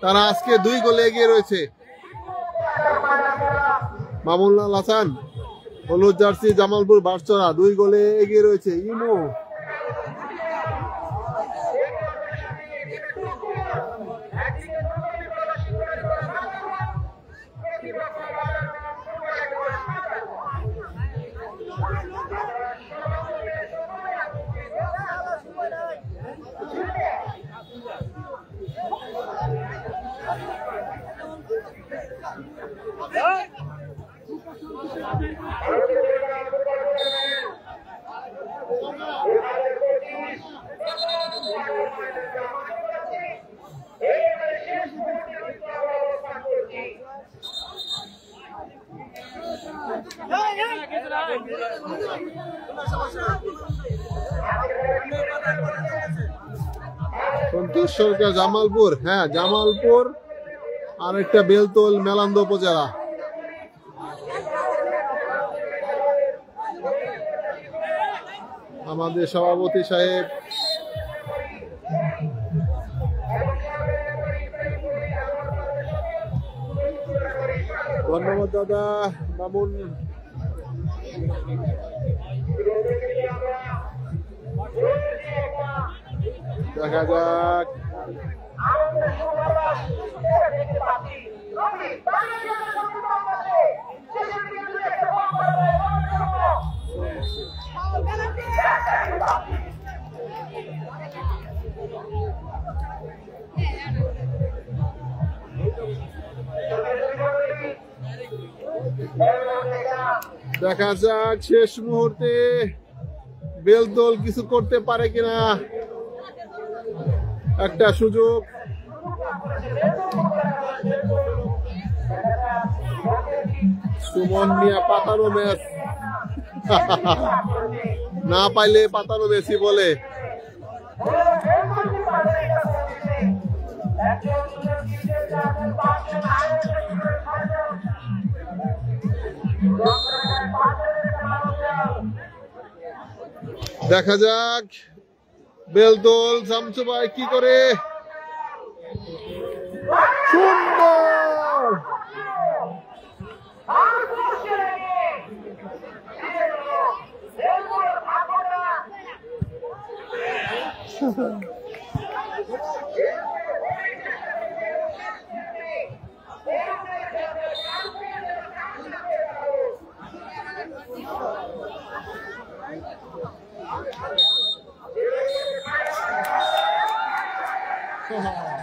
তারা আজকে 2 গোলে এগিয়ে রয়েছে। মামুনুল হাসান, হলুদ জার্সি জামালপুর বাসরা 2 গোলে এগিয়ে রয়েছে। ইমো সন্তোষ সরকার জামালপুর, হ্যাঁ জামালপুর, আর একটা বেলতল মেলান্দ উপজেলা। আমাদের সভাপতি সাহেব ধন্যবাদ দাদা মামুন। দেখা যাক দেখা যাক শেষ মুহূর্তে বেলদল কিছু করতে পারে কিনা। একটা সুযোগ, সুমন মিয়া পাতানো ম্যাচ না পাইলে পাতানো মেসি বলে। দেখা যাক বেলদল শামসু ভাই কি করে। সুন্দর হ্যাঁ,